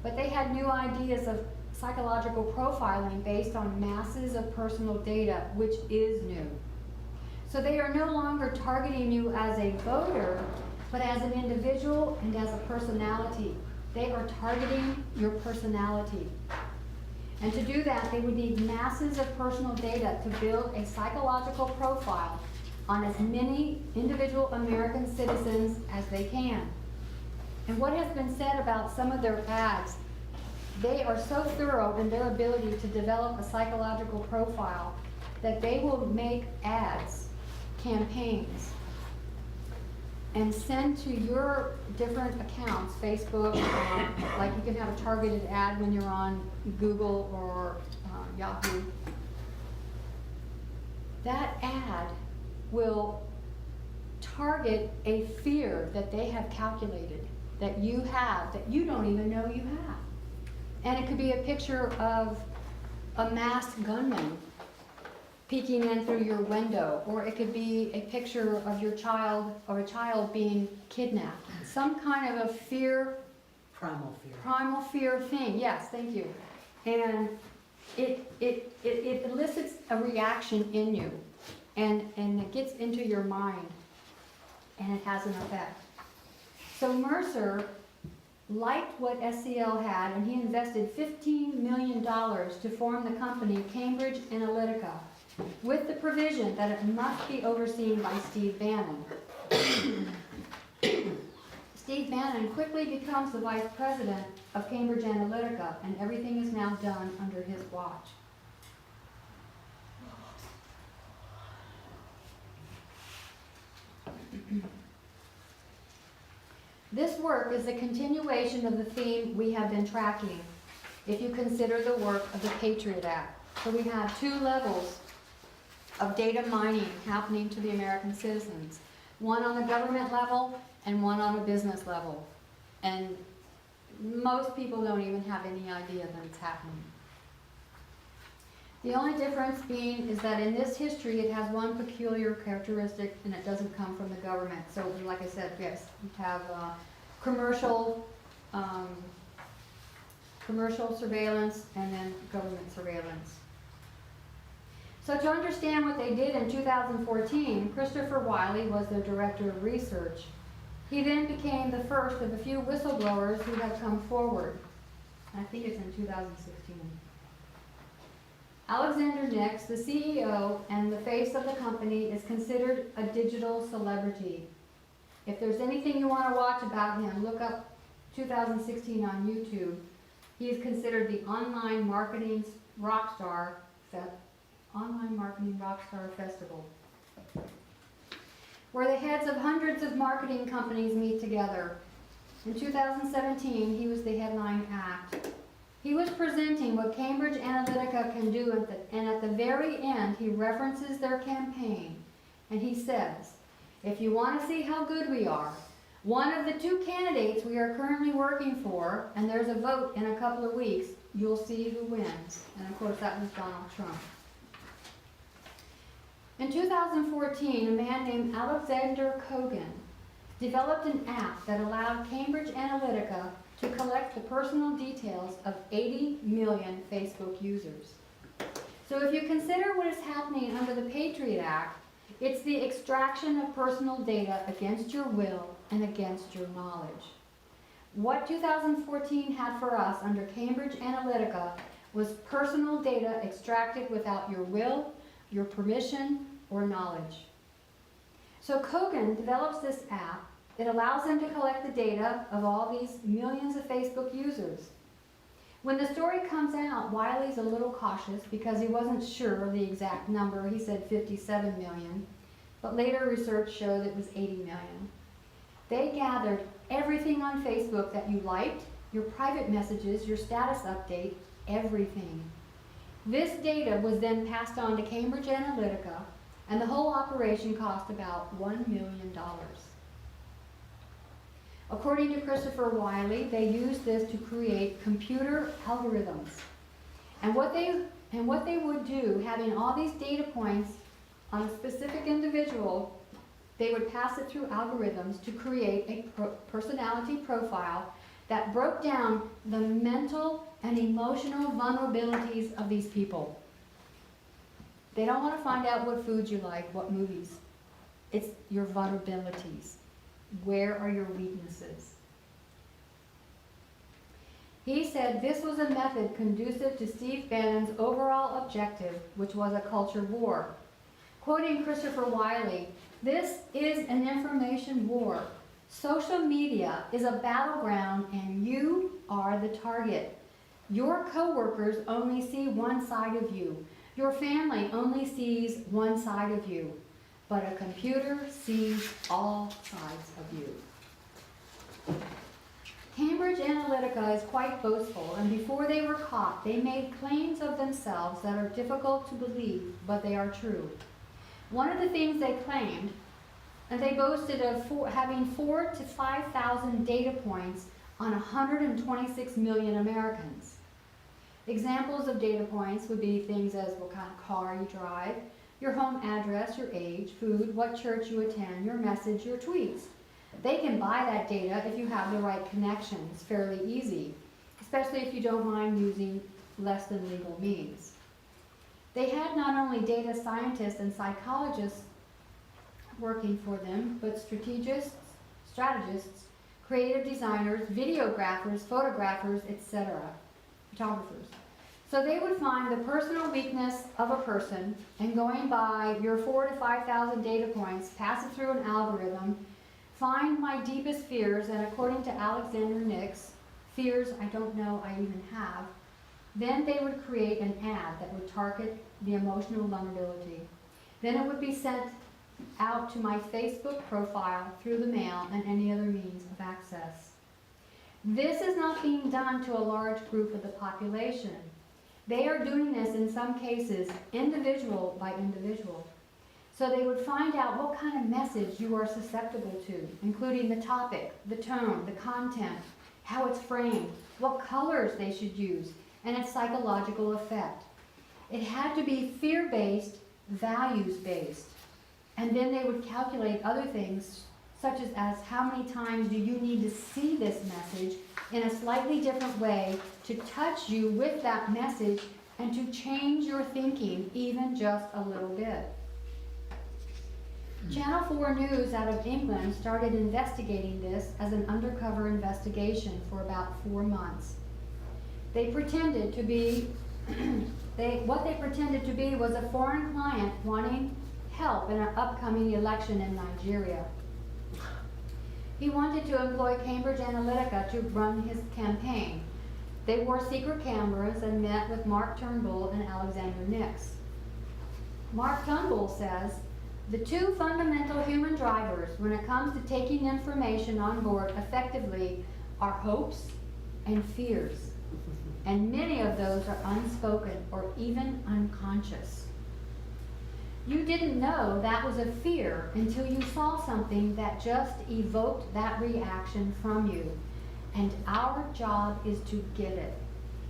but they had new ideas of psychological profiling based on masses of personal data, which is new. So they are no longer targeting you as a voter, but as an individual and as a personality. They are targeting your personality. And to do that, they would need masses of personal data to build a psychological profile on as many individual American citizens as they can. And what has been said about some of their ads, they are so thorough in their ability to develop a psychological profile that they will make ads, campaigns, and send to your different accounts, Facebook, like you can have a targeted ad when you're on Google or Yahoo. That ad will target a fear that they have calculated, that you have, that you don't even know you have. And it could be a picture of a masked gunman peeking in through your window, or it could be a picture of your child or a child being kidnapped. Some kind of a fear, primal fear thing. Yes, thank you. And it elicits a reaction in you, and it gets into your mind, and it has an effect. So Mercer liked what SCL had, and he invested $15 million to form the company Cambridge Analytica, with the provision that it must be overseen by Steve Bannon. Steve Bannon quickly becomes the vice president of Cambridge Analytica, and everything is now done under his watch. This work is a continuation of the theme we have been tracking, if you consider the work of the Patriot Act. So we have two levels of data mining happening to the American citizens. One on the government level and one on a business level. And most people don't even have any idea that it's happening. The only difference being is that in this history it has one peculiar characteristic, and it doesn't come from the government. So like I said, yes, we have commercial surveillance and then government surveillance. So to understand what they did in 2014, Christopher Wiley was their director of research. He then became the first of a few whistleblowers who have come forward. I think it's in 2016. Alexander Nix, the CEO and the face of the company, is considered a digital celebrity. If there's anything you want to watch about him, look up 2016 on YouTube. He is considered the online marketing rock star festival, where the heads of hundreds of marketing companies meet together. In 2017, he was the headline act. He was presenting what Cambridge Analytica can do, and at the very end, he references their campaign, and he says, if you want to see how good we are, one of the two candidates we are currently working for, and there's a vote in a couple of weeks, you'll see who wins. And of course, that was Donald Trump. In 2014, a man named Alexander Kogan developed an app that allowed Cambridge Analytica to collect the personal details of 80 million Facebook users. So if you consider what is happening under the Patriot Act, it's the extraction of personal data against your will and against your knowledge. What 2014 had for us under Cambridge Analytica was personal data extracted without your will, your permission, or knowledge. So Kogan develops this app. It allows them to collect the data of all these millions of Facebook users. When the story comes out, Wiley's a little cautious because he wasn't sure of the exact number. He said 57 million, but later research showed it was 80 million. They gathered everything on Facebook that you liked, your private messages, your status update, everything. This data was then passed on to Cambridge Analytica, and the whole operation cost about $1 million. According to Christopher Wiley, they used this to create computer algorithms. And what they would do, having all these data points on a specific individual, they would pass it through algorithms to create a personality profile that broke down the mental and emotional vulnerabilities of these people. They don't want to find out what foods you like, what movies. It's your vulnerabilities. Where are your weaknesses? He said this was a method conducive to Steve Bannon's overall objective, which was a culture war. Quoting Christopher Wiley, "This is an information war. Social media is a battleground and you are the target. Your coworkers only see one side of you. Your family only sees one side of you. But a computer sees all sides of you." Cambridge Analytica is quite boastful, and before they were caught, they made claims of themselves that are difficult to believe, but they are true. One of the things they claimed, and they boasted of having 4,000 to 5,000 data points on 126 million Americans. Examples of data points would be things as what kind of car you drive, your home address, your age, food, what church you attend, your message, your tweets. They can buy that data if you have the right connections, fairly easy, especially if you don't mind using less than legal means. They had not only data scientists and psychologists working for them, but strategists, creative designers, videographers, photographers, etc., photographers. So they would find the personal weakness of a person and going by your 4,000 to 5,000 data points, pass it through an algorithm, find my deepest fears, and according to Alexander Nix, fears I don't know I even have, then they would create an ad that would target the emotional vulnerability. Then it would be sent out to my Facebook profile through the mail and any other means of access. This is not being done to a large group of the population. They are doing this in some cases individual by individual. So they would find out what kind of message you are susceptible to, including the topic, the tone, the content, how it's framed, what colors they should use, and its psychological effect. It had to be fear-based, values-based. And then they would calculate other things, such as how many times do you need to see this message in a slightly different way to touch you with that message and to change your thinking even just a little bit. Channel 4 News out of England started investigating this as an undercover investigation for about 4 months. They pretended to be, what they pretended to be was a foreign client wanting help in an upcoming election in Nigeria. He wanted to employ Cambridge Analytica to run his campaign. They wore secret cameras and met with Mark Turnbull and Alexander Nix. Mark Turnbull says, "The two fundamental human drivers when it comes to taking information on board effectively are hopes and fears. And many of those are unspoken or even unconscious. You didn't know that was a fear until you saw something that just evoked that reaction from you. And our job is to get it.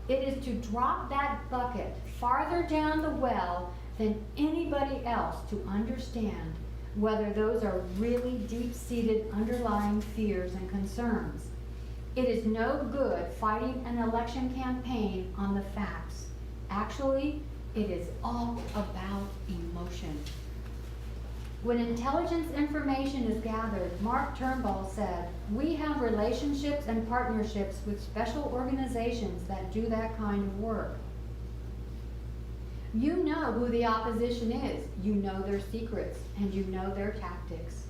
It is to drop that bucket farther down the well than anybody else to understand whether those are really deep-seated underlying fears and concerns. It is no good fighting an election campaign on the facts. Actually, it is all about emotion." When intelligence information is gathered, Mark Turnbull said, "We have relationships and partnerships with special organizations that do that kind of work. You know who the opposition is, you know their secrets, and you know their tactics.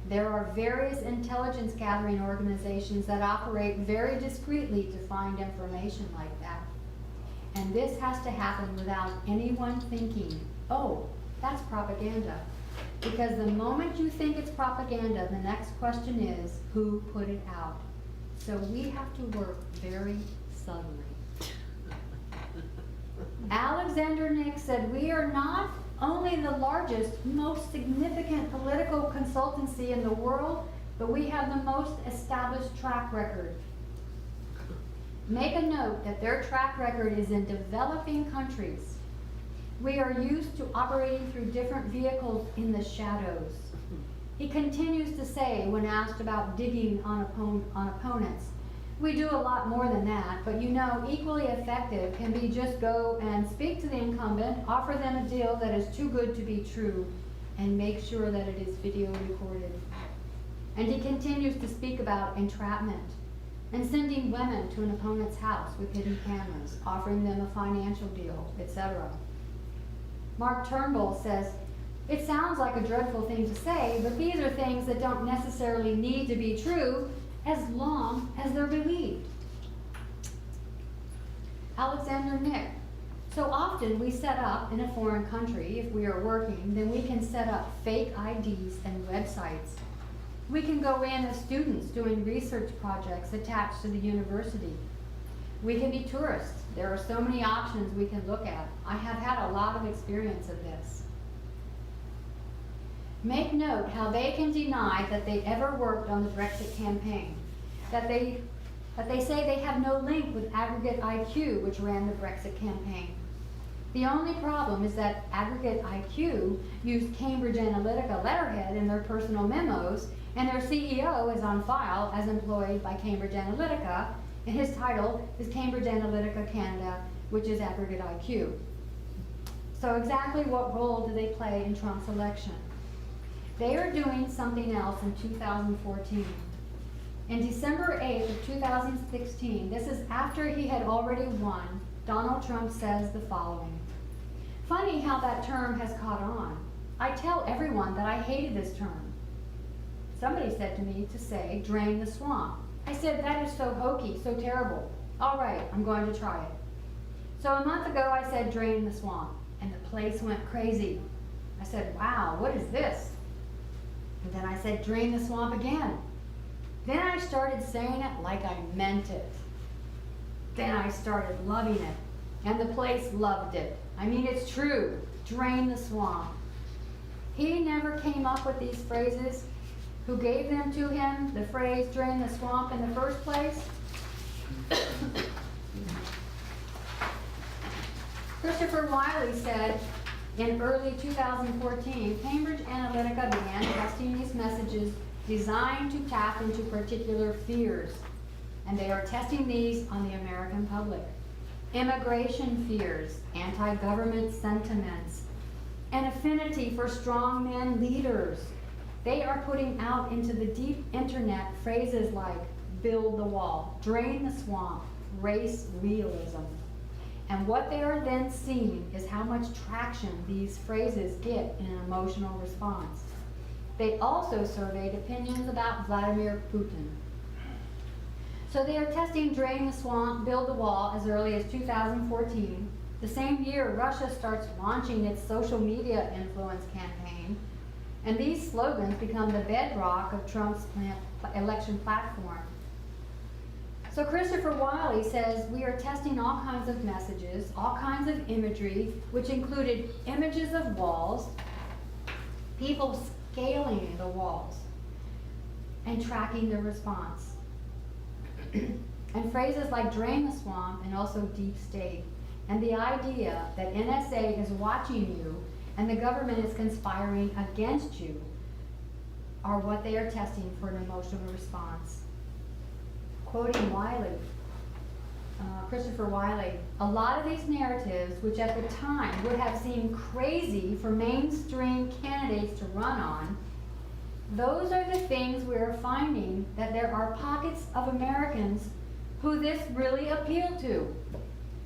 There are various intelligence gathering organizations that operate very discreetly to find information like that. And this has to happen without anyone thinking, oh, that's propaganda. Because the moment you think it's propaganda, the next question is, who put it out? So we have to work very subtly." Alexander Nix said, "We are not only the largest, most significant political consultancy in the world, but we have the most established track record. Make a note that their track record is in developing countries. We are used to operating through different vehicles in the shadows." He continues to say, when asked about digging on opponents, "We do a lot more than that, but you know, equally effective can be just go and speak to the incumbent, offer them a deal that is too good to be true, and make sure that it is video recorded." And he continues to speak about entrapment and sending women to an opponent's house with hidden cameras, offering them a financial deal, etc. Mark Turnbull says, It sounds like a dreadful thing to say, but these are things that don't necessarily need to be true as long as they're believed. Alexander Nick. So often we set up in a foreign country, if we are working, then we can set up fake IDs and websites. We can go in as students doing research projects attached to the university. We can be tourists. There are so many options we can look at. I have had a lot of experience of this. Make note how they can deny that they ever worked on the Brexit campaign, that they say they have no link with Aggregate IQ, which ran the Brexit campaign. The only problem is that Aggregate IQ used Cambridge Analytica letterhead in their personal memos, and their CEO is on file as employed by Cambridge Analytica, and his title is Cambridge Analytica Canada, which is Aggregate IQ. So exactly what role do they play in Trump's election? They are doing something else in 2014. In December 8th of 2016, this is after he had already won, Donald Trump says the following. Funny how that term has caught on. I tell everyone that I hated this term. Somebody said to me to say, drain the swamp. I said, that is so hokey, so terrible. All right, I'm going to try it. So a month ago I said, drain the swamp, and the place went crazy. I said, wow, what is this? And then I said, drain the swamp again. Then I started saying it like I meant it. Then I started loving it, and the place loved it. I mean, it's true, drain the swamp. He never came up with these phrases. Who gave them to him, the phrase drain the swamp in the first place? Christopher Wiley said in early 2014, Cambridge Analytica began testing these messages designed to tap into particular fears, and they are testing these on the American public. Immigration fears, anti-government sentiments, an affinity for strongman leaders. They are putting out into the deep internet phrases like build the wall, drain the swamp, race realism. And what they are then seeing is how much traction these phrases get in an emotional response. They also surveyed opinions about Vladimir Putin. So they are testing drain the swamp, build the wall as early as 2014. The same year, Russia starts launching its social media influence campaign. And these slogans become the bedrock of Trump's election platform. So Christopher Wiley says we are testing all kinds of messages, all kinds of imagery, which included images of walls, people scaling the walls, and tracking their response. And phrases like drain the swamp and also deep state. And the idea that NSA is watching you and the government is conspiring against you are what they are testing for an emotional response. Quoting Wiley, Christopher Wiley, a lot of these narratives, which at the time would have seemed crazy for mainstream candidates to run on, those are the things we're finding that there are pockets of Americans who this really appealed to.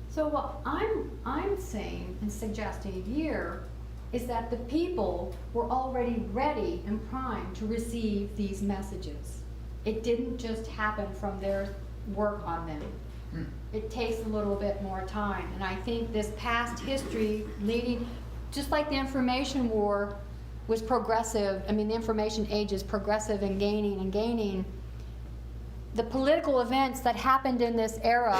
So what I'm saying and suggesting here is that the people were already ready and primed to receive these messages. It didn't just happen from their work on them. It takes a little bit more time. And I think this past history leading, just like the information war was progressive, I mean the information age is progressive and gaining, the political events that happened in this era,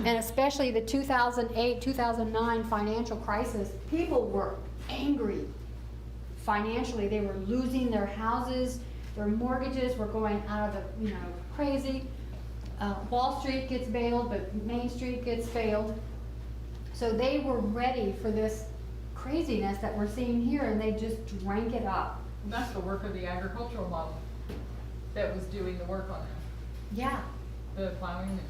and especially the 2008-2009 financial crisis, people were angry. Financially, they were losing their houses, their mortgages were going out of the, crazy. Wall Street gets bailed, but Main Street gets failed. So they were ready for this craziness that we're seeing here, and they just drank it up. And that's the work of the agricultural model that was doing the work on that. Yeah. The plowing and,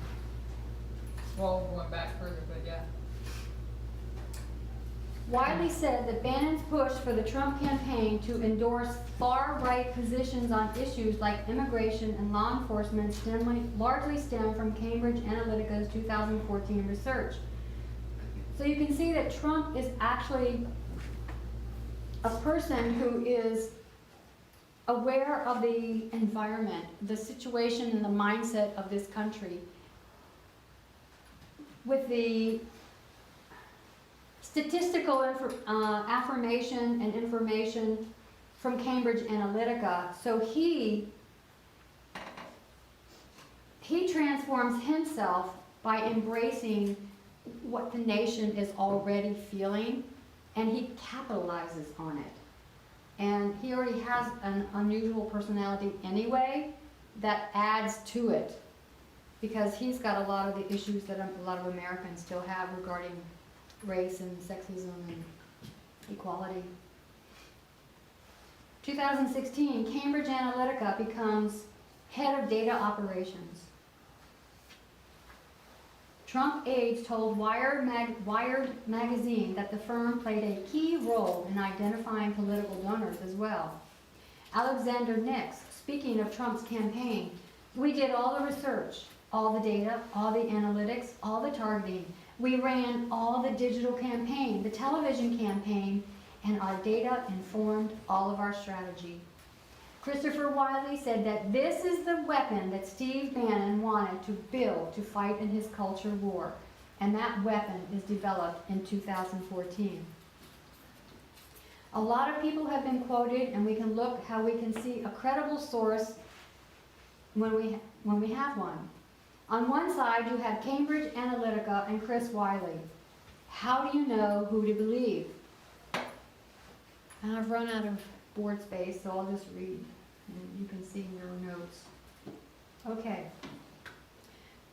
well, going back further, but yeah. Wiley said that Bannon's push for the Trump campaign to endorse far-right positions on issues like immigration and law enforcement largely stem from Cambridge Analytica's 2014 research. So you can see that Trump is actually a person who is aware of the environment, the situation and the mindset of this country, with the statistical affirmation and information from Cambridge Analytica. So he transforms himself by embracing what the nation is already feeling, and he capitalizes on it. And he already has an unusual personality anyway that adds to it, because he's got a lot of the issues that a lot of Americans still have regarding race and sexism and equality. 2016, Cambridge Analytica becomes head of data operations. Trump aides told Wired magazine that the firm played a key role in identifying political donors as well. Alexander Nix, speaking of Trump's campaign, we did all the research, all the data, all the analytics, all the targeting. We ran all the digital campaign, the television campaign, and our data informed all of our strategy. Christopher Wiley said that this is the weapon that Steve Bannon wanted to build to fight in his culture war, and that weapon is developed in 2014. A lot of people have been quoted, and we can look how we can see a credible source when we have one. On one side, you have Cambridge Analytica and Chris Wiley. How do you know who to believe? And I've run out of board space, so I'll just read, and you can see your notes. Okay.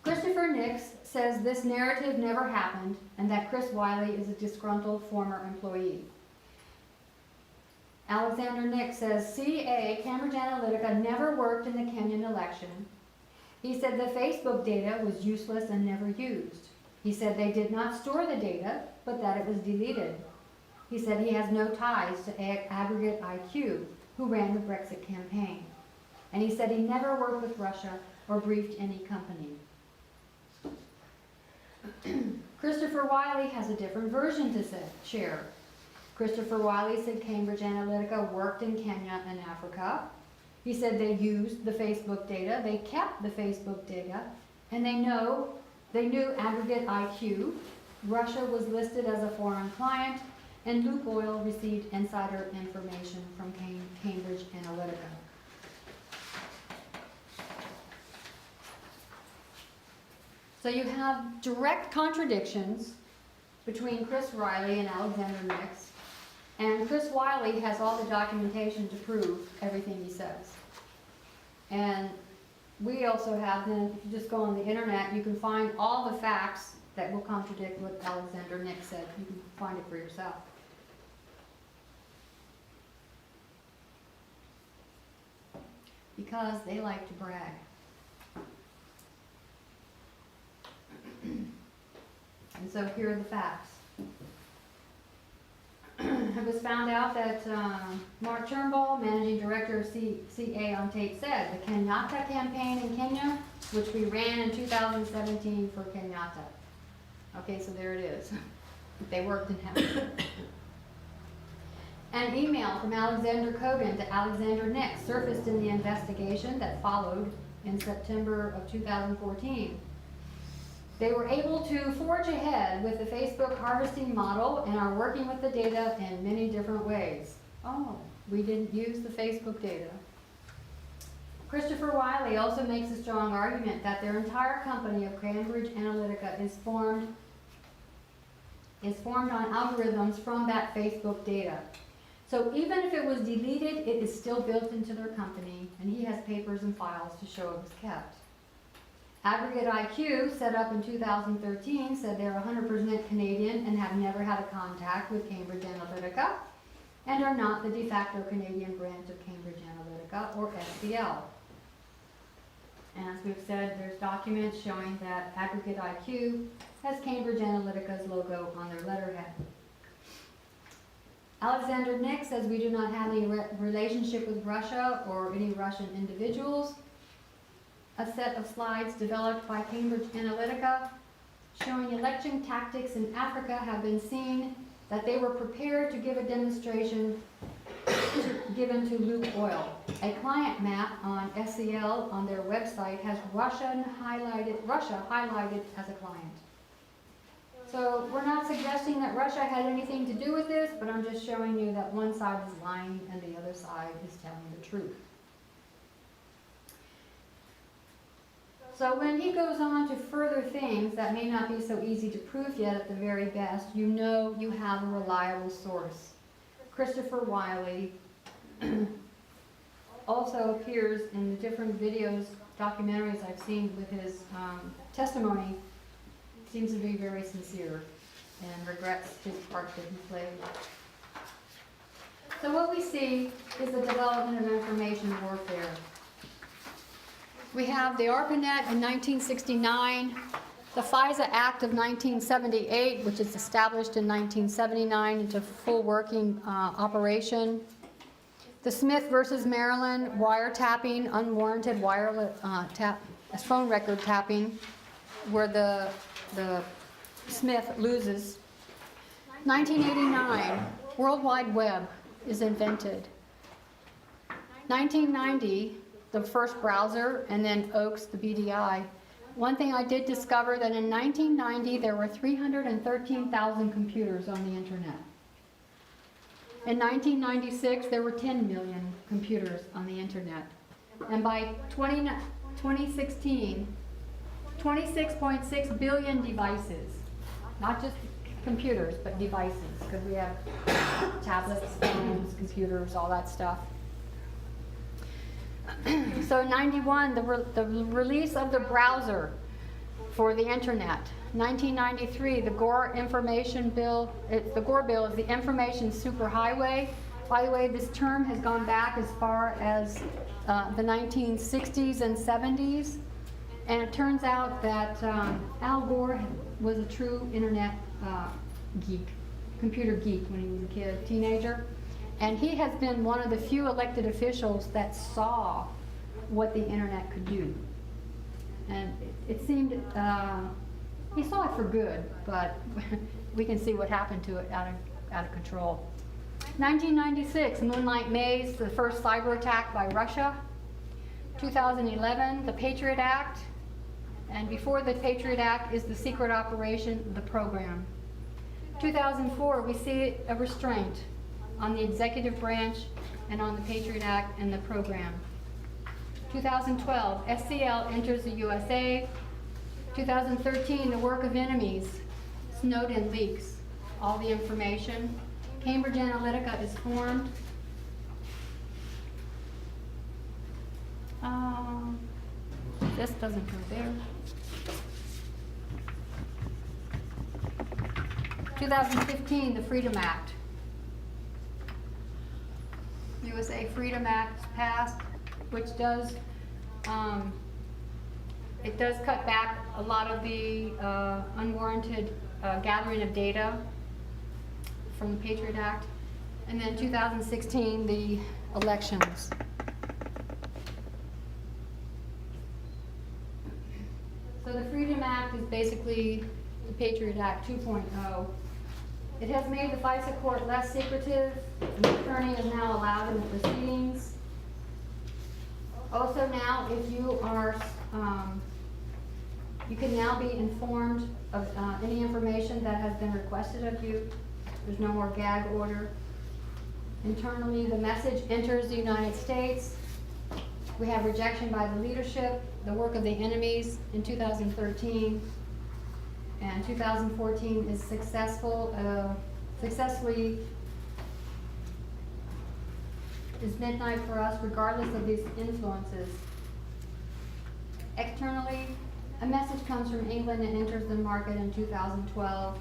Christopher Nix says this narrative never happened and that Chris Wiley is a disgruntled former employee. Alexander Nix says CA, Cambridge Analytica, never worked in the Kenyan election. He said the Facebook data was useless and never used. He said they did not store the data, but that it was deleted. He said he has no ties to Aggregate IQ, who ran the Brexit campaign. And he said he never worked with Russia or briefed any company. Christopher Wiley has a different version to share. Christopher Wiley said Cambridge Analytica worked in Kenya and Africa. He said they used the Facebook data, they kept the Facebook data, and they knew Aggregate IQ. Russia was listed as a foreign client, and Luke Oil received insider information from Cambridge Analytica. So you have direct contradictions between Chris Wiley and Alexander Nix, and Chris Wiley has all the documentation to prove everything he says. And we also have, then, if you just go on the internet, you can find all the facts that will contradict what Alexander Nix said. You can find it for yourself. Because they like to brag. And so here are the facts. It was found out that Mark Turnbull, managing director of CA on tape, said the Kenyatta campaign in Kenya, which we ran in 2017 for Kenyatta. Okay, so there it is. They worked in heaven. An email from Alexander Kogan to Alexander Nix surfaced in the investigation that followed in September of 2014. They were able to forge ahead with the Facebook harvesting model and are working with the data in many different ways. Oh, we didn't use the Facebook data. Christopher Wiley also makes a strong argument that their entire company of Cambridge Analytica is formed on algorithms from that Facebook data. So even if it was deleted, it is still built into their company, and he has papers and files to show it was kept. Aggregate IQ, set up in 2013, said they're 100% Canadian and have never had a contact with Cambridge Analytica and are not the de facto Canadian branch of Cambridge Analytica or SCL. And as we've said, there's documents showing that Aggregate IQ has Cambridge Analytica's logo on their letterhead. Alexander Nix says we do not have any relationship with Russia or any Russian individuals. A set of slides developed by Cambridge Analytica showing election tactics in Africa have been seen that they were prepared to give a demonstration given to Luke Oil. A client map on SEL on their website has Russia highlighted as a client. So we're not suggesting that Russia had anything to do with this, but I'm just showing you that one side is lying and the other side is telling the truth. So when he goes on to further things that may not be so easy to prove yet at the very best, you know you have a reliable source. Christopher Wiley also appears in the different videos, documentaries I've seen with his testimony. Seems to be very sincere and regrets his part that he played. So what we see is the development of information warfare. We have the ARPANET in 1969, the FISA Act of 1978, which is established in 1979 into full working operation. The Smith versus Maryland wiretapping, unwarranted wireless phone record tapping, where the Smith loses. 1989, World Wide Web is invented. 1990, the first browser, and then Oaks, the BDI. One thing I did discover that in 1990 there were 313,000 computers on the internet. In 1996 there were 10 million computers on the internet. And by 2016, 26.6 billion devices. Not just computers, but devices, because we have tablets, phones, computers, all that stuff. So in 91, the release of the browser for the internet. 1993, the Gore Information Bill. The Gore Bill is the Information Superhighway. By the way, this term has gone back as far as the 1960s and 70s. And it turns out that Al Gore was a true internet geek, computer geek when he was a kid, teenager. And he has been one of the few elected officials that saw what the internet could do. And it seemed, he saw it for good, but we can see what happened to it out of control. 1996, Moonlight Maze, the first cyber attack by Russia. 2011, the Patriot Act. And before the Patriot Act is the secret operation, the program. 2004, we see a restraint on the executive branch and on the Patriot Act and the program. 2012, SCL enters the USA. 2013, the work of enemies. Snowden leaks all the information. Cambridge Analytica is formed. This doesn't go there. 2015, the Freedom Act. USA Freedom Act passed, which does, it does cut back a lot of the unwarranted gathering of data from the Patriot Act. And then 2016, the elections. So the Freedom Act is basically the Patriot Act 2.0. It has made the FISA court less secretive, and the attorney is now allowed in the proceedings. Also now, if you are, you can now be informed of any information that has been requested of you. There's no more gag order. Internally, the message enters the United States. We have rejection by the leadership, the work of the enemies in 2013. And 2014 is successfully is midnight for us regardless of these influences. Externally, a message comes from England and enters the market in 2012.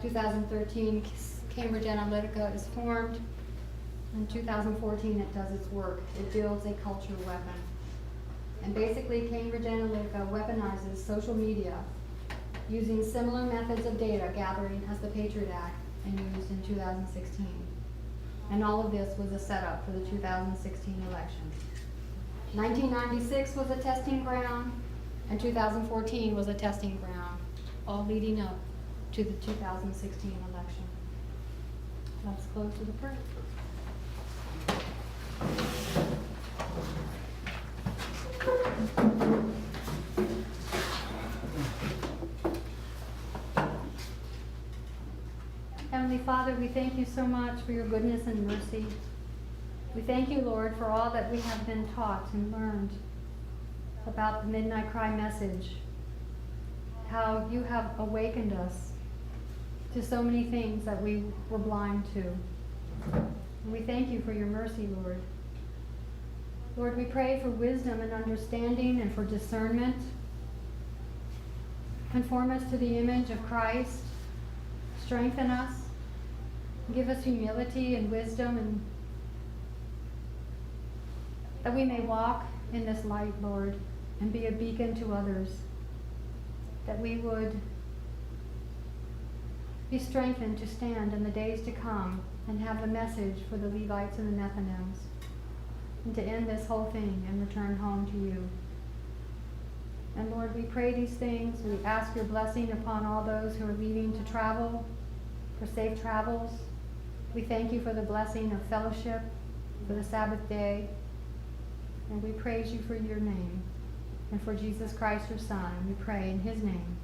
2013, Cambridge Analytica is formed. In 2014, it does its work. It builds a culture weapon. And basically, Cambridge Analytica weaponizes social media using similar methods of data gathering as the Patriot Act and used in 2016. And all of this was a setup for the 2016 elections. 1996 was a testing ground, and 2014 was a testing ground, all leading up to the 2016 election. Let's close with a prayer. Heavenly Father, we thank you so much for your goodness and mercy. We thank you, Lord, for all that we have been taught and learned about the Midnight Cry message, how you have awakened us to so many things that we were blind to. And we thank you for your mercy, Lord. Lord, we pray for wisdom and understanding and for discernment. Conform us to the image of Christ. Strengthen us. Give us humility and wisdom, and that we may walk in this light, Lord, and be a beacon to others. That we would be strengthened to stand in the days to come and have the message for the Levites and the Nethinims, and to end this whole thing and return home to you. And Lord, we pray these things. We ask your blessing upon all those who are leaving to travel, for safe travels. We thank you for the blessing of fellowship, for the Sabbath day. And we praise you for your name. And for Jesus Christ, your Son, we pray in his name.